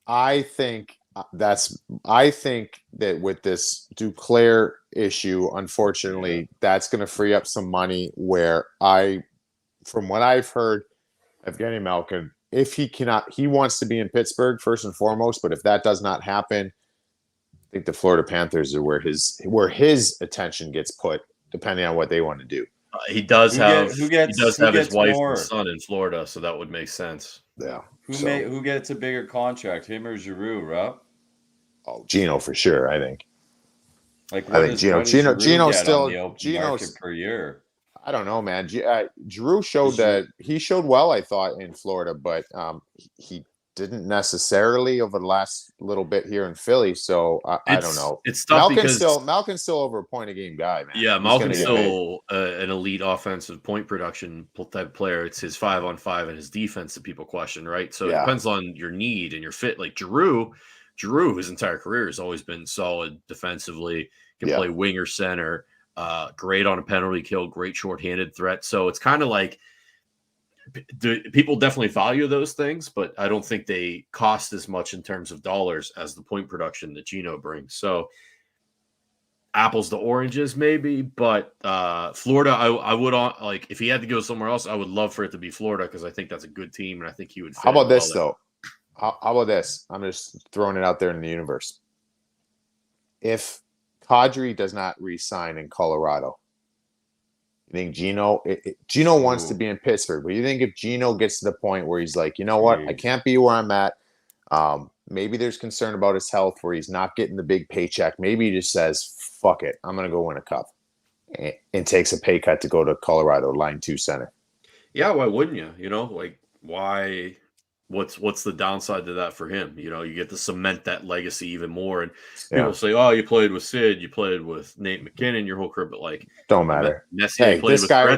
I think that with this Duclair issue, unfortunately, that's going to free up some money where I from what I've heard, Evgeny Malkin, if he wants to be in Pittsburgh first and foremost, but if that does not happen, I think the Florida Panthers are where his attention gets put, depending on what they want to do. He does have his wife more? and son in Florida, so that would make sense. Yeah. Who gets a bigger contract, him or Giroux, Rob? Oh, Gino for sure. I think. Like, I think Gino still Gino's per year. I don't know, man. Giroux showed he showed well, I thought, in Florida, but he didn't necessarily over the last little bit here in Philly. So I don't know. It's tough Malkin's still over a point a game guy, man. Yeah, Malkin's still an elite offensive point production type player. It's his 5-on-5 and his defense that people question, right? So it depends on your need and your fit. Like Giroux, his entire career has always been solid defensively. Can play wing or center. Great on a penalty kill. Great shorthanded threat. So it's kind of like. People definitely value those things, but I don't think they cost as much in terms of dollars as the point production that Gino brings. So apples to oranges, maybe, but Florida, I would like if he had to go somewhere else, I would love for it to be Florida because I think that's a good team and I think he would. How about this though? How about this? I'm just throwing it out there in the universe. If Kadri does not re-sign in Colorado. I think Gino wants to be in Pittsburgh, but you think if Gino gets to the point where he's like, you know what, I can't be where I'm at. Maybe there's concern about his health where he's not getting the big paycheck. Maybe he just says, fuck it, I'm going to go win a cup and takes a pay cut to go to Colorado, line 2 center. Yeah, why wouldn't you? You know, like why? What's the downside to that for him? You know, you get to cement that legacy even more. And people say, "Oh, you played with Sid, you played with Nate McKinnon your whole career," but like, don't matter. Messier this guy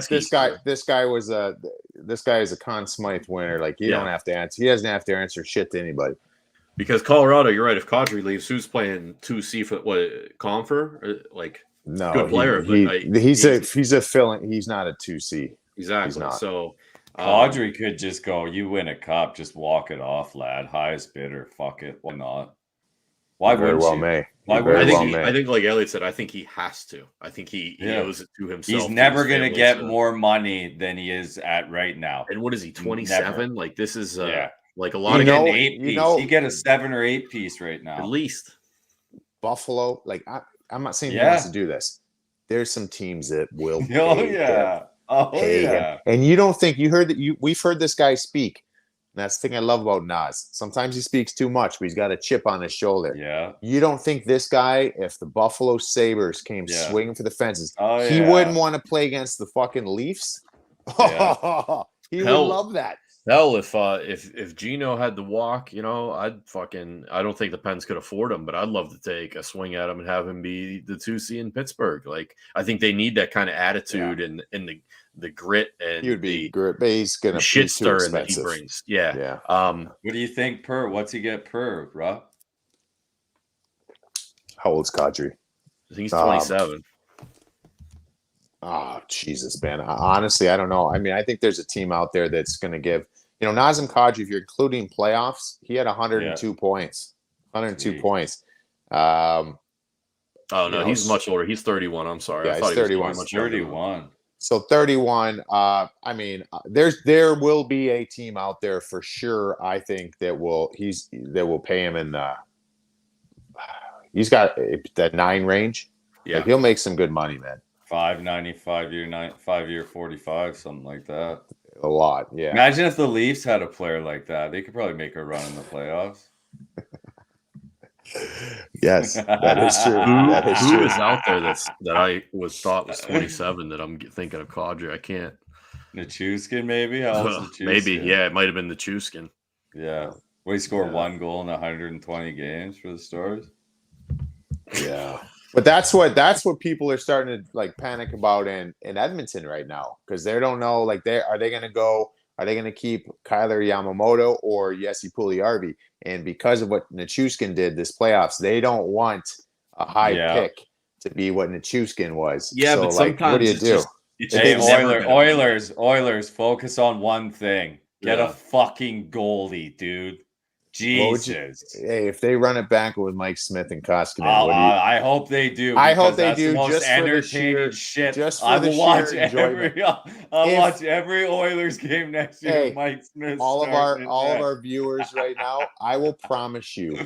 is a Conn Smythe winner. Like, don't have to answer. He doesn't have to answer shit to anybody. Because Colorado, you're right. If Kadri leaves, who's playing 2C for what? Compher? Like, no, good player. He's a fill-in. He's not a 2C. Exactly. So. Kadri could just go, you win a cup, just walk it off, lad. Highest bidder. Fuck it. Why not? Why wouldn't you? I think, like Elliot said, I think he has to. I think he owes it to himself. He's never going to get more money than he is at right now. And what is he, 27? Like, this is like a lot of an 8-piece. He get a 7 or 8 piece right now. At least. Buffalo, like, I'm not saying he wants to do this. There's some teams that will pay him. And you don't think we've heard this guy speak. And that's the thing I love about Nas. Sometimes he speaks too much, but he's got a chip on his shoulder. Yeah. You don't think this guy, if the Buffalo Sabres came swinging for the fences, he wouldn't want to play against the fucking Leafs? Yeah. He would love that. Hell, if Gino had to walk, you know, I don't think the Pens could afford him, but I'd love to take a swing at him and have him be the 2C in Pittsburgh. Like, I think they need that kind of attitude and the grit and he would be grit, but he's gonna shit stirring that he brings. Yeah. What do you think per? What's he get per, Rob? How old's Kadri? I think he's 27. Oh, Jesus, man. Honestly, I don't know. I mean, I think there's a team out there that's going to give, Nazem Kadri, if you're including playoffs, he had 102 points. 102 points. Oh, no, he's much older. He's 31. I'm sorry. Yeah, I thought he's 31. Much 31. So 31. I mean, there will be a team out there for sure. I think that will pay him in he's got that 9 range. Yeah, like, he'll make some good money, man. 5.95 5-year 45, something like that. A lot, yeah. Imagine if the Leafs had a player like that. They could probably make a run in the playoffs. Yes, that is true. Who is out there that I thought was 27 that I'm thinking of Kadri? I can't. Nichushkin, maybe? How old is Nichushkin? Maybe, yeah. It might have been Nichushkin. Yeah. Well, he scored 1 goal in 120 games for the Stars. Yeah. But that's what people are starting to like panic about in Edmonton right now, because they don't know, like, are they going to keep Kyler Yamamoto or Jesse Puljujarvi? And because of what Nichushkin did this playoffs, they don't want a high pick to be what Nichushkin was. Yeah, so, but sometimes what do you do? Oilers, focus on one thing. Get a fucking goalie, dude. Jesus. Hey, if they run it back with Mike Smith and Koskinen, I hope they do. I hope because they that's do the most just for the entertaining sheer- shit. just for I the will watch sheer enjoyment. I'll watch every Oilers game next year. Hey, Mike Smith. all of our viewers right now, I will promise you,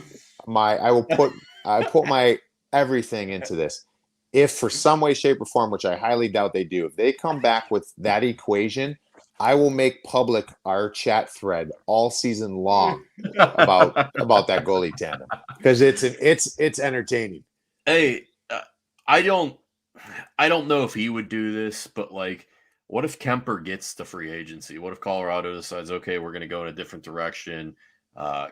I put my everything into this. If for some way, shape, or form, which I highly doubt they do, if they come back with that equation, I will make public our chat thread all season long about that goalie tandem because it's entertaining. Hey, I don't know if he would do this, but like, what if Kemper gets the free agency? What if Colorado decides, okay, we're going to go in a different direction?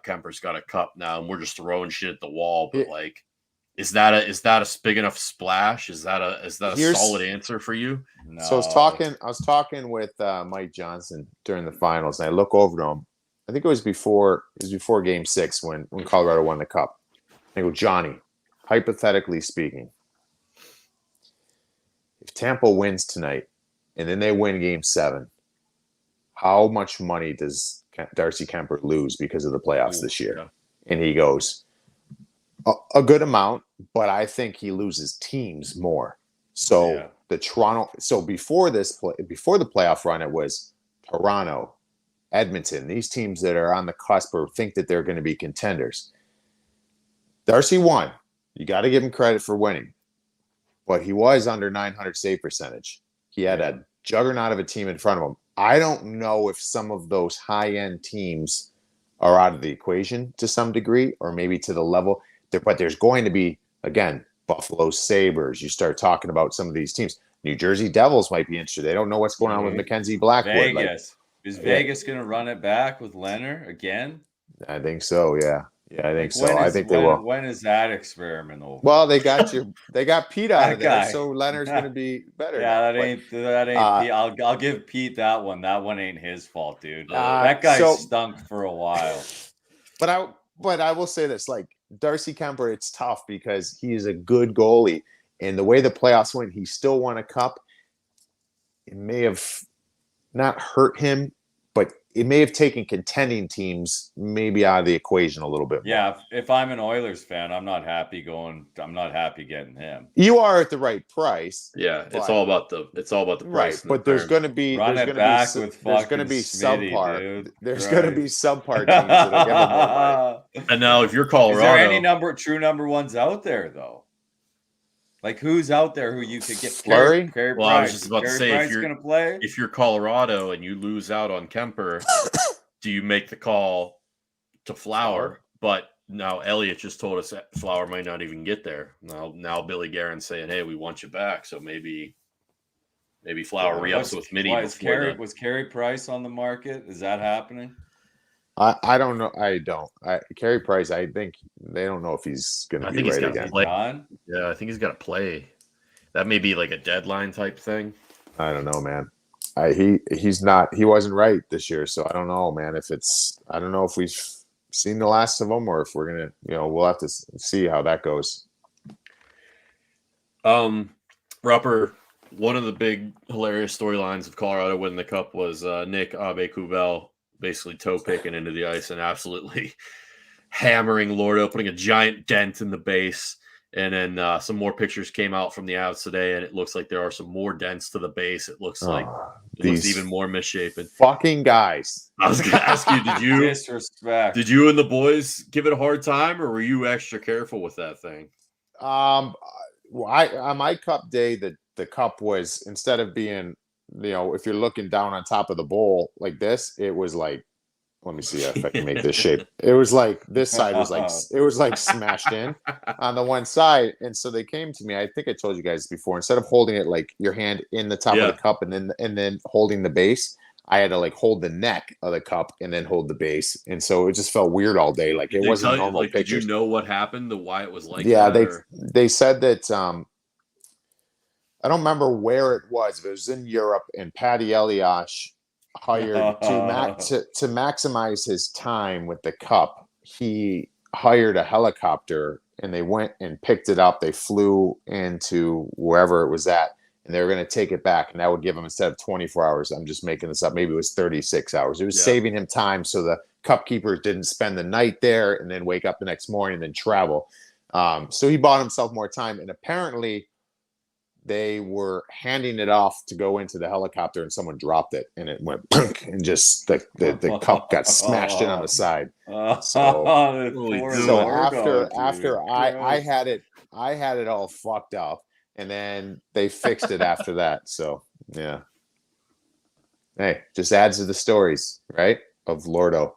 Kemper's got a cup now, and we're just throwing shit at the wall. But like, is that a big enough splash? Is that a solid answer for you? No. So I was talking with Mike Johnson during the finals, and I look over to him. I think it was before Game 6 when Colorado won the cup. I go, Johnny, hypothetically speaking, if Tampa wins tonight and then they win Game 7, how much money does Darcy Kemper lose because of the playoffs this year? Yeah. And he goes, a good amount, but I think he loses teams more. So before the playoff run, it was Toronto, Edmonton, these teams that are on the cusp or think that they're going to be contenders. Darcy won. You got to give him credit for winning. But he was under 900 save percentage. He had a juggernaut of a team in front of him. I don't know if some of those high-end teams are out of the equation to some degree, or maybe to the level. But there's going to be, again, Buffalo Sabres. You start talking about some of these teams. New Jersey Devils might be interested. They don't know what's going on with Mackenzie Blackwood. Vegas. Is Vegas going to run it back with Leonard again? I think so, yeah. Yeah, I think so. I think they will. When is that experiment over? Well, they got Pete out of there, so Leonard's going to be better. Yeah, that ain't Pete. I'll give Pete that one. That one ain't his fault, dude. That guy stunk for a while. But I will say this, like Darcy Kemper, it's tough because he is a good goalie, and the way the playoffs went, he still won a cup. It may have not hurt him, but it may have taken contending teams maybe out of the equation a little bit more. Yeah, if I'm an Oilers fan, I'm not happy getting him. You are at the right price. Yeah, it's all about the price. Right, but there's going to be subpar. There's going to be subpar teams that'll give him more money. And now, if you're Colorado, is there any true number ones out there though? Like who's out there who you could get? Fleury? Well, I was just about to say, if you're Colorado and you lose out on Kemper, do you make the call to Flower? But now Elliott just told us that Flower might not even get there. Now Billy Guerin's saying, "Hey, we want you back." So maybe Flower re-ups with Mitty. Was Carey Price on the market? Is that happening? I don't know. I don't. Carey Price, I think they don't know if he's going to be right again. Yeah, I think he's got to play. That may be like a deadline type thing. I don't know, man. He's not. He wasn't right this year, so I don't know, man. I don't know if we've seen the last of him or if we're gonna, we'll have to see how that goes. Rupper, one of the big hilarious storylines of Colorado winning the cup was Nick Aube-Kubel basically toe picking into the ice and absolutely hammering Lordo, putting a giant dent in the base. And then some more pictures came out from the Avs today, and it looks like there are some more dents to the base. It looks like it looks even more misshapen. Fucking guys. I was going to ask you, did you and the boys give it a hard time, or were you extra careful with that thing? On my cup day, the cup was, instead of being, if you're looking down on top of the bowl like this, it was like, let me see if I can make this shape. It was like this side was like, it was like smashed in on the one side. And so they came to me. I think I told you guys before, instead of holding it like your hand in the top of the cup and then holding the base, I had to like hold the neck of the cup and then hold the base. And so it just felt weird all day. Like it wasn't normal pictures. Did you know what happened? Why it was like that? They said that, I don't remember where it was, but it was in Europe, and Patty Eliash hired to maximize his time with the cup. He hired a helicopter, and they went and picked it up. They flew into wherever it was at, and they were going to take it back, and that would give him, instead of 24 hours, I'm just making this up, maybe it was 36 hours. It was saving him time so the cup keepers didn't spend the night there and then wake up the next morning and then travel. So he bought himself more time, and apparently they were handing it off to go into the helicopter, and someone dropped it, and it went punk, and just the cup got smashed in on the side. So, so after I had it all fucked up, and then they fixed it after that. So yeah, hey, just adds to the stories, right, of Lordo.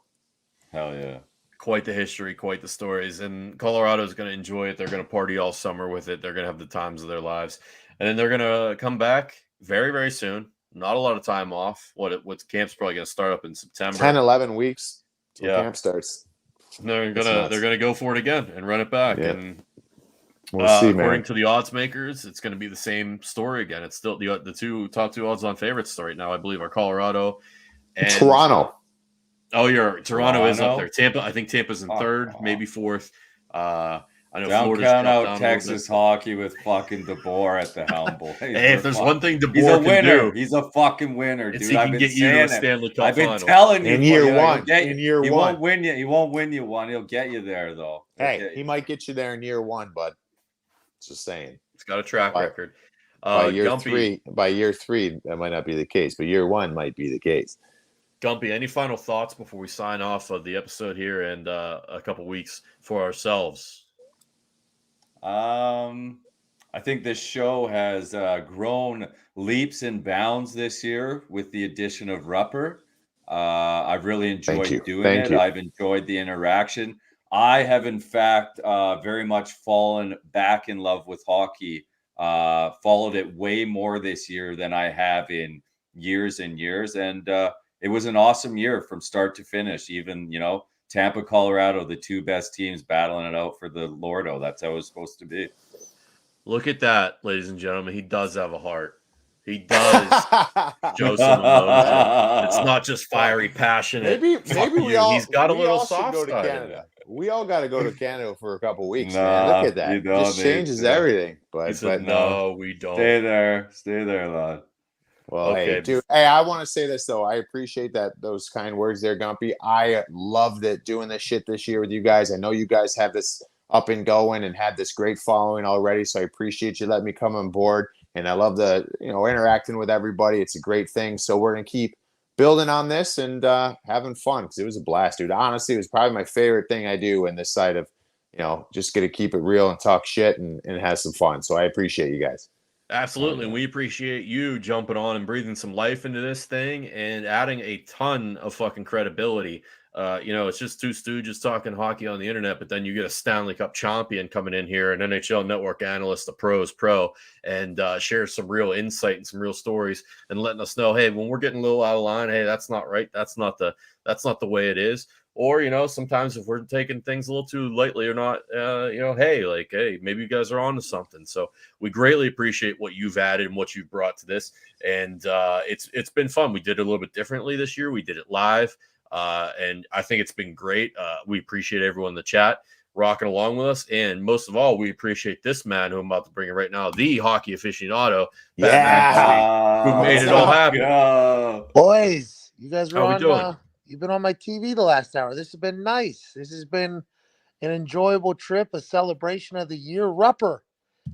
Hell yeah. Quite the history, quite the stories. And Colorado's going to enjoy it. They're going to party all summer with it. They're going to have the times of their lives. And then they're going to come back very, very soon. Not a lot of time off. What camp's probably going to start up in September. 10, 11 weeks till Yeah. camp starts. They're gonna go for it again and run it back. Yeah. And We'll see, according man. to the odds makers, it's going to be the same story again. It's still the top two odds on favorites right now, I believe, are Colorado and Toronto. Oh, Toronto is up Toronto? there. Tampa, I think Tampa's in third, maybe fourth. I know Don't Florida's count dropped out down a Texas little bit. hockey with fucking DeBoer at the helm, boys. Hey, if there's one thing he's a DeBoer can winner. do, He's a fucking winner, it's dude. he I've can been get you to saying a it. Stanley Cup I've been final. telling you. In year he'll one. get you. In year he one. won't win you. He won't win you one. He'll get you there, though. Hey, he might get you there in year one, bud. Just saying. He's got a track record. By year Gumpy, three, that might not be the case, but year one might be the case. Gumpy, any final thoughts before we sign off of the episode here and a couple weeks for ourselves? I think this show has grown leaps and bounds this year with the addition of Rupper. I've really enjoyed doing it. I've enjoyed the interaction. I have, in fact, very much fallen back in love with hockey. Followed it way more this year than I have in years and years. And it was an awesome year from start to finish. Even, Tampa, Colorado, the two best teams battling it out for the Lordo. That's how it was supposed to be. Look at that, ladies and gentlemen. He does have a heart. He does. Joe Simoneau. It's not just fiery, passionate. Maybe He's got a little soft soft go to side. Canada. We all got to go to Canada for a couple weeks, Nah, man. Look at that. you don't, Just mate. changes everything. But, He said, no, we don't. Stay there, lad. Well, Okay. hey, dude. Hey, I want to say this though. I appreciate those kind words there, Gumpy. I loved it doing this shit this year with you guys. I know you guys have this up and going and had this great following already, so I appreciate you letting me come on board. And I love the interacting with everybody. It's a great thing. So we're gonna keep building on this and having fun because it was a blast, dude. Honestly, it was probably my favorite thing I do in this side of just gonna keep it real and talk shit and have some fun. So I appreciate you guys. Absolutely. And we appreciate you jumping on and breathing some life into this thing and adding a ton of fucking credibility. It's just two stooges talking hockey on the internet, but then you get a Stanley Cup champion coming in here, an NHL Network analyst, a pro's pro, and share some real insight and some real stories and letting us know, hey, when we're getting a little out of line, hey, that's not right. That's not the way it is. Or, sometimes if we're taking things a little too lightly or not, hey, maybe you guys are on to something. So we greatly appreciate what you've added and what you've brought to this. And it's been fun. We did it a little bit differently this year. We did it live. And I think it's been great. We appreciate everyone in the chat rocking along with us. And most of all, we appreciate this man who I'm about to bring in right now, the hockey aficionado, who made it all happen. Boys, you guys were How we doing? You've been on my TV the last hour. This has been nice. This has been an enjoyable trip, a celebration of the year. Rupper,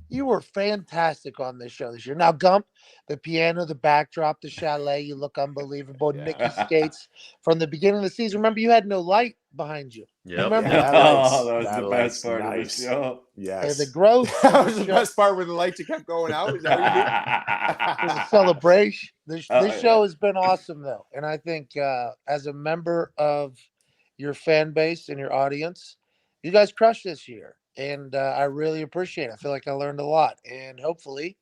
you were fantastic on this show this year. Now, Gump, the piano, the backdrop, the chalet, you look unbelievable. Yeah. Nikki skates from the beginning of the season. Remember, you had no light behind you. Yep. Remember? Yeah, That was that the light's best part nice. of the show. Yes. The growth. That was the best part where the light kept going out. Is that what you It was a celebration. This yeah. show has been awesome, though. And I think as a member of your fan base and your audience, you guys crushed this year. And I really appreciate it. I feel like I learned a lot. And hopefully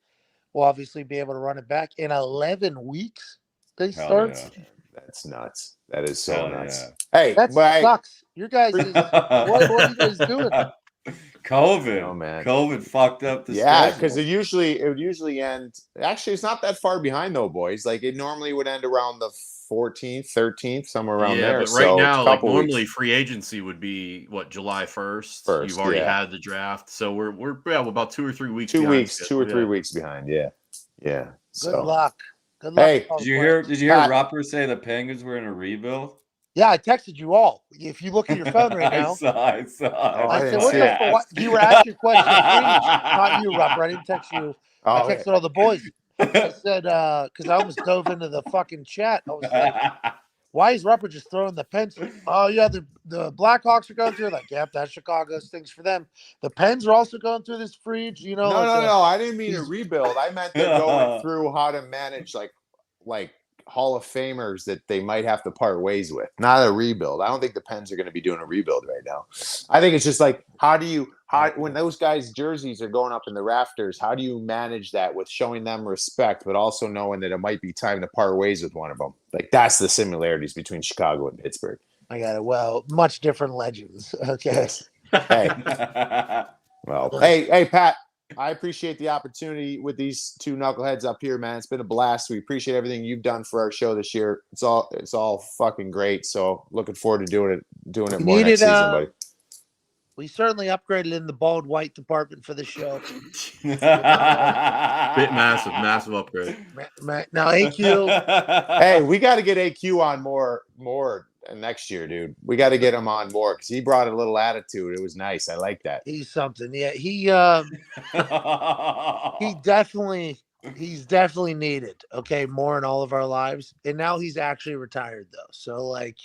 we'll obviously be able to run it back in 11 weeks. They Hell start. yeah. That's nuts. That is so Hell nuts. yeah. Hey, That but sucks. You guys, what are you guys doing? COVID. Oh, man. COVID fucked up the yeah, schedule. because it would usually end. Actually, it's not that far behind though, boys. Like it normally would end around the 14th, 13th, somewhere around there. But right So it's now, a like couple normally weeks. free agency would be July 1st. First, You've already yeah. had the draft. So we're about 2 or 3 weeks. 2 behind weeks, schedule, 2 or 3 yeah. weeks behind. Yeah, yeah. Good So luck. Good luck. Hey, to all Did the you players. hear Pat. Rupper say the Penguins were in a rebuild? Yeah, I texted you all. If you look at your phone right now, I saw. Oh, I I said, didn't "What see the it. fuck?" You were asking a question to Freach, not you, Rupper. I didn't text you. I Oh, texted all the boys. I said, because I almost dove into the fucking chat. I was like, "Why is Rupper just throwing the Pens?" Oh yeah, the Blackhawks are going through. Like, yep, that's Chicago's things for them. The Pens are also going through this Freach. You know, no, like, no. I didn't mean a he's- rebuild. I meant they're going through how to manage like Hall of Famers that they might have to part ways with. Not a rebuild. I don't think the Pens are going to be doing a rebuild right now. I think it's just like how when those guys' jerseys are going up in the rafters, how do you manage that with showing them respect, but also knowing that it might be time to part ways with one of them? Like that's the similarities between Chicago and Pittsburgh. I got it. Well, much different legends. Okay. Yes. Hey. Well, hey, Pat. I appreciate the opportunity with these two knuckleheads up here, man. It's been a blast. We appreciate everything you've done for our show this year. It's all fucking great. So looking forward to doing it more next season, buddy. We certainly upgraded in the bald white department for the show. Bit massive upgrade. Now AQ. Hey, we got to get AQ on more next year, dude. We got to get him on more because he brought a little attitude. It was nice. I like that. He's something. Yeah, he's definitely needed. Okay, more in all of our lives. And now he's actually retired though. So like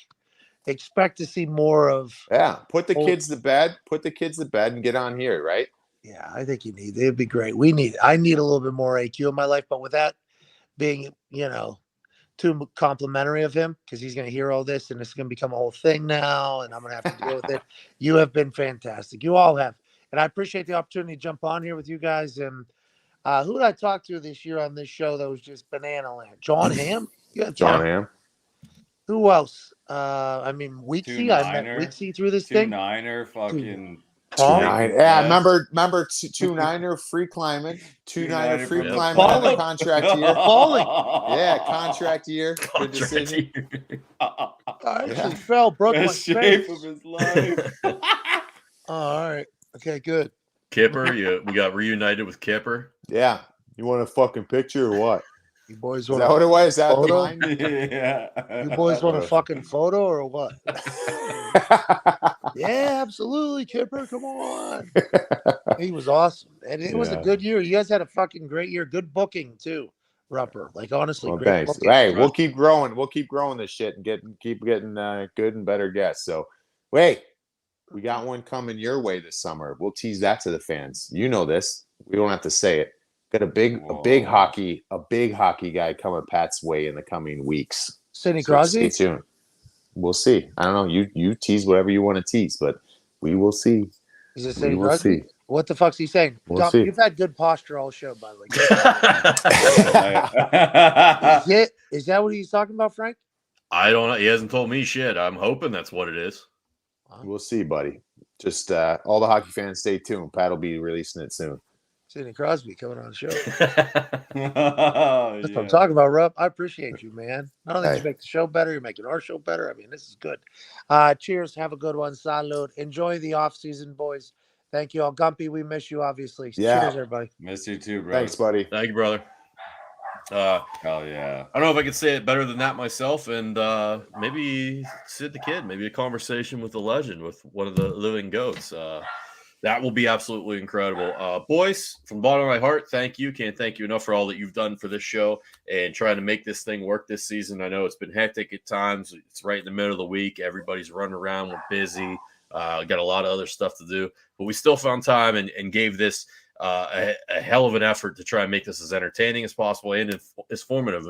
expect to see more of put the kids to bed. Put the kids to bed and get on here, right? Yeah, I think it'd be great. I need a little bit more AQ in my life, but with that being, too complimentary of him because he's going to hear all this and it's going to become a whole thing now and I'm going to have to deal with it. You have been fantastic. You all have. And I appreciate the opportunity to jump on here with you guys. And who did I talk to this year on this show that was just banana land? John Hamm? John Hamm. Who else? Weeksy. I met Weeksy through this thing. 2-9er fucking... 2-9. Yeah, remember 2-9er free climbing. 2-9er free climbing on the contract year. Yeah, contract year. Good decision. I actually fell, broke my shape face. of his life. All right. Okay, good. Kipper, we got reunited with Kipper. Yeah. You want a fucking picture or what? You boys Is that what it was? Is that the photo? line? Yeah. You boys want a fucking photo or what? Yeah, absolutely, Kipper. Come on. He was awesome. And it was a good year. You guys had a fucking great year. Good booking, too, Rupper. Like, honestly, well, great thanks. booking. Hey, we'll keep growing. We'll keep growing this shit and keep getting good and better guests. So, wait, we got one coming your way this summer. We'll tease that to the fans. You know this. We don't have to say it. Got a big hockey guy coming Pat's way in the coming weeks. Sidney Crosby? Stay tuned. We'll see. I don't know. You tease whatever you want to tease, but we will see. Is it Sidney Crosby? What the fuck's he saying? We'll see. You've had good posture all show, by the way. Is that what he's talking about, Frank? I don't know. He hasn't told me shit. I'm hoping that's what it is. We'll see, buddy. Just all the hockey fans, stay tuned. Pat will be releasing it soon. Sidney Crosby coming on the show. That's what I'm talking about, Rupp. I appreciate you, man. Not only did you make the show better, you're making our show better. I mean, this is good. Cheers. Have a good one. Salud. Enjoy the off season, boys. Thank you all. Gumpy, we miss you, obviously. Yeah. Cheers, everybody. Miss you too, bro. Thanks, buddy. Thank you, brother. Hell yeah. I don't know if I could say it better than that myself, and maybe Sid the Kid, maybe a conversation with the legend, with one of the living goats. That will be absolutely incredible. Boys, from the bottom of my heart, thank you. Can't thank you enough for all that you've done for this show and trying to make this thing work this season. I know it's been hectic at times. It's right in the middle of the week. Everybody's running around. We're busy. Got a lot of other stuff to do. But we still found time and gave this a hell of an effort to try and make this as entertaining as possible and as formative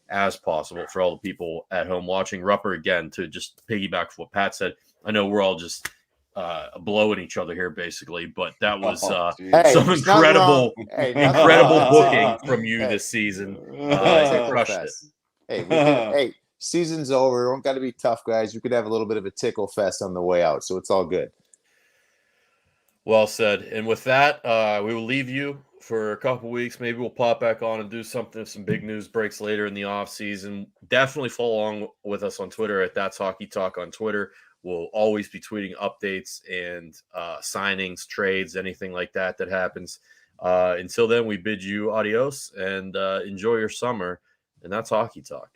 as possible for all the people at home watching. Rupper, again, to just piggyback what Pat said, I know we're all just blowing each other here basically, but that was some incredible booking from you this season. Crushed it. Hey, season's over. Don't got to be tough, guys. You could have a little bit of a tickle fest on the way out, so it's all good. Well said. And with that, we will leave you for a couple weeks. Maybe we'll pop back on and do something, some big news breaks later in the off season. Definitely follow along with us on Twitter at That's Hockey Talk on Twitter. We'll always be tweeting updates and signings, trades, anything like that happens. Until then, we bid you adios and enjoy your summer. And that's Hockey Talk.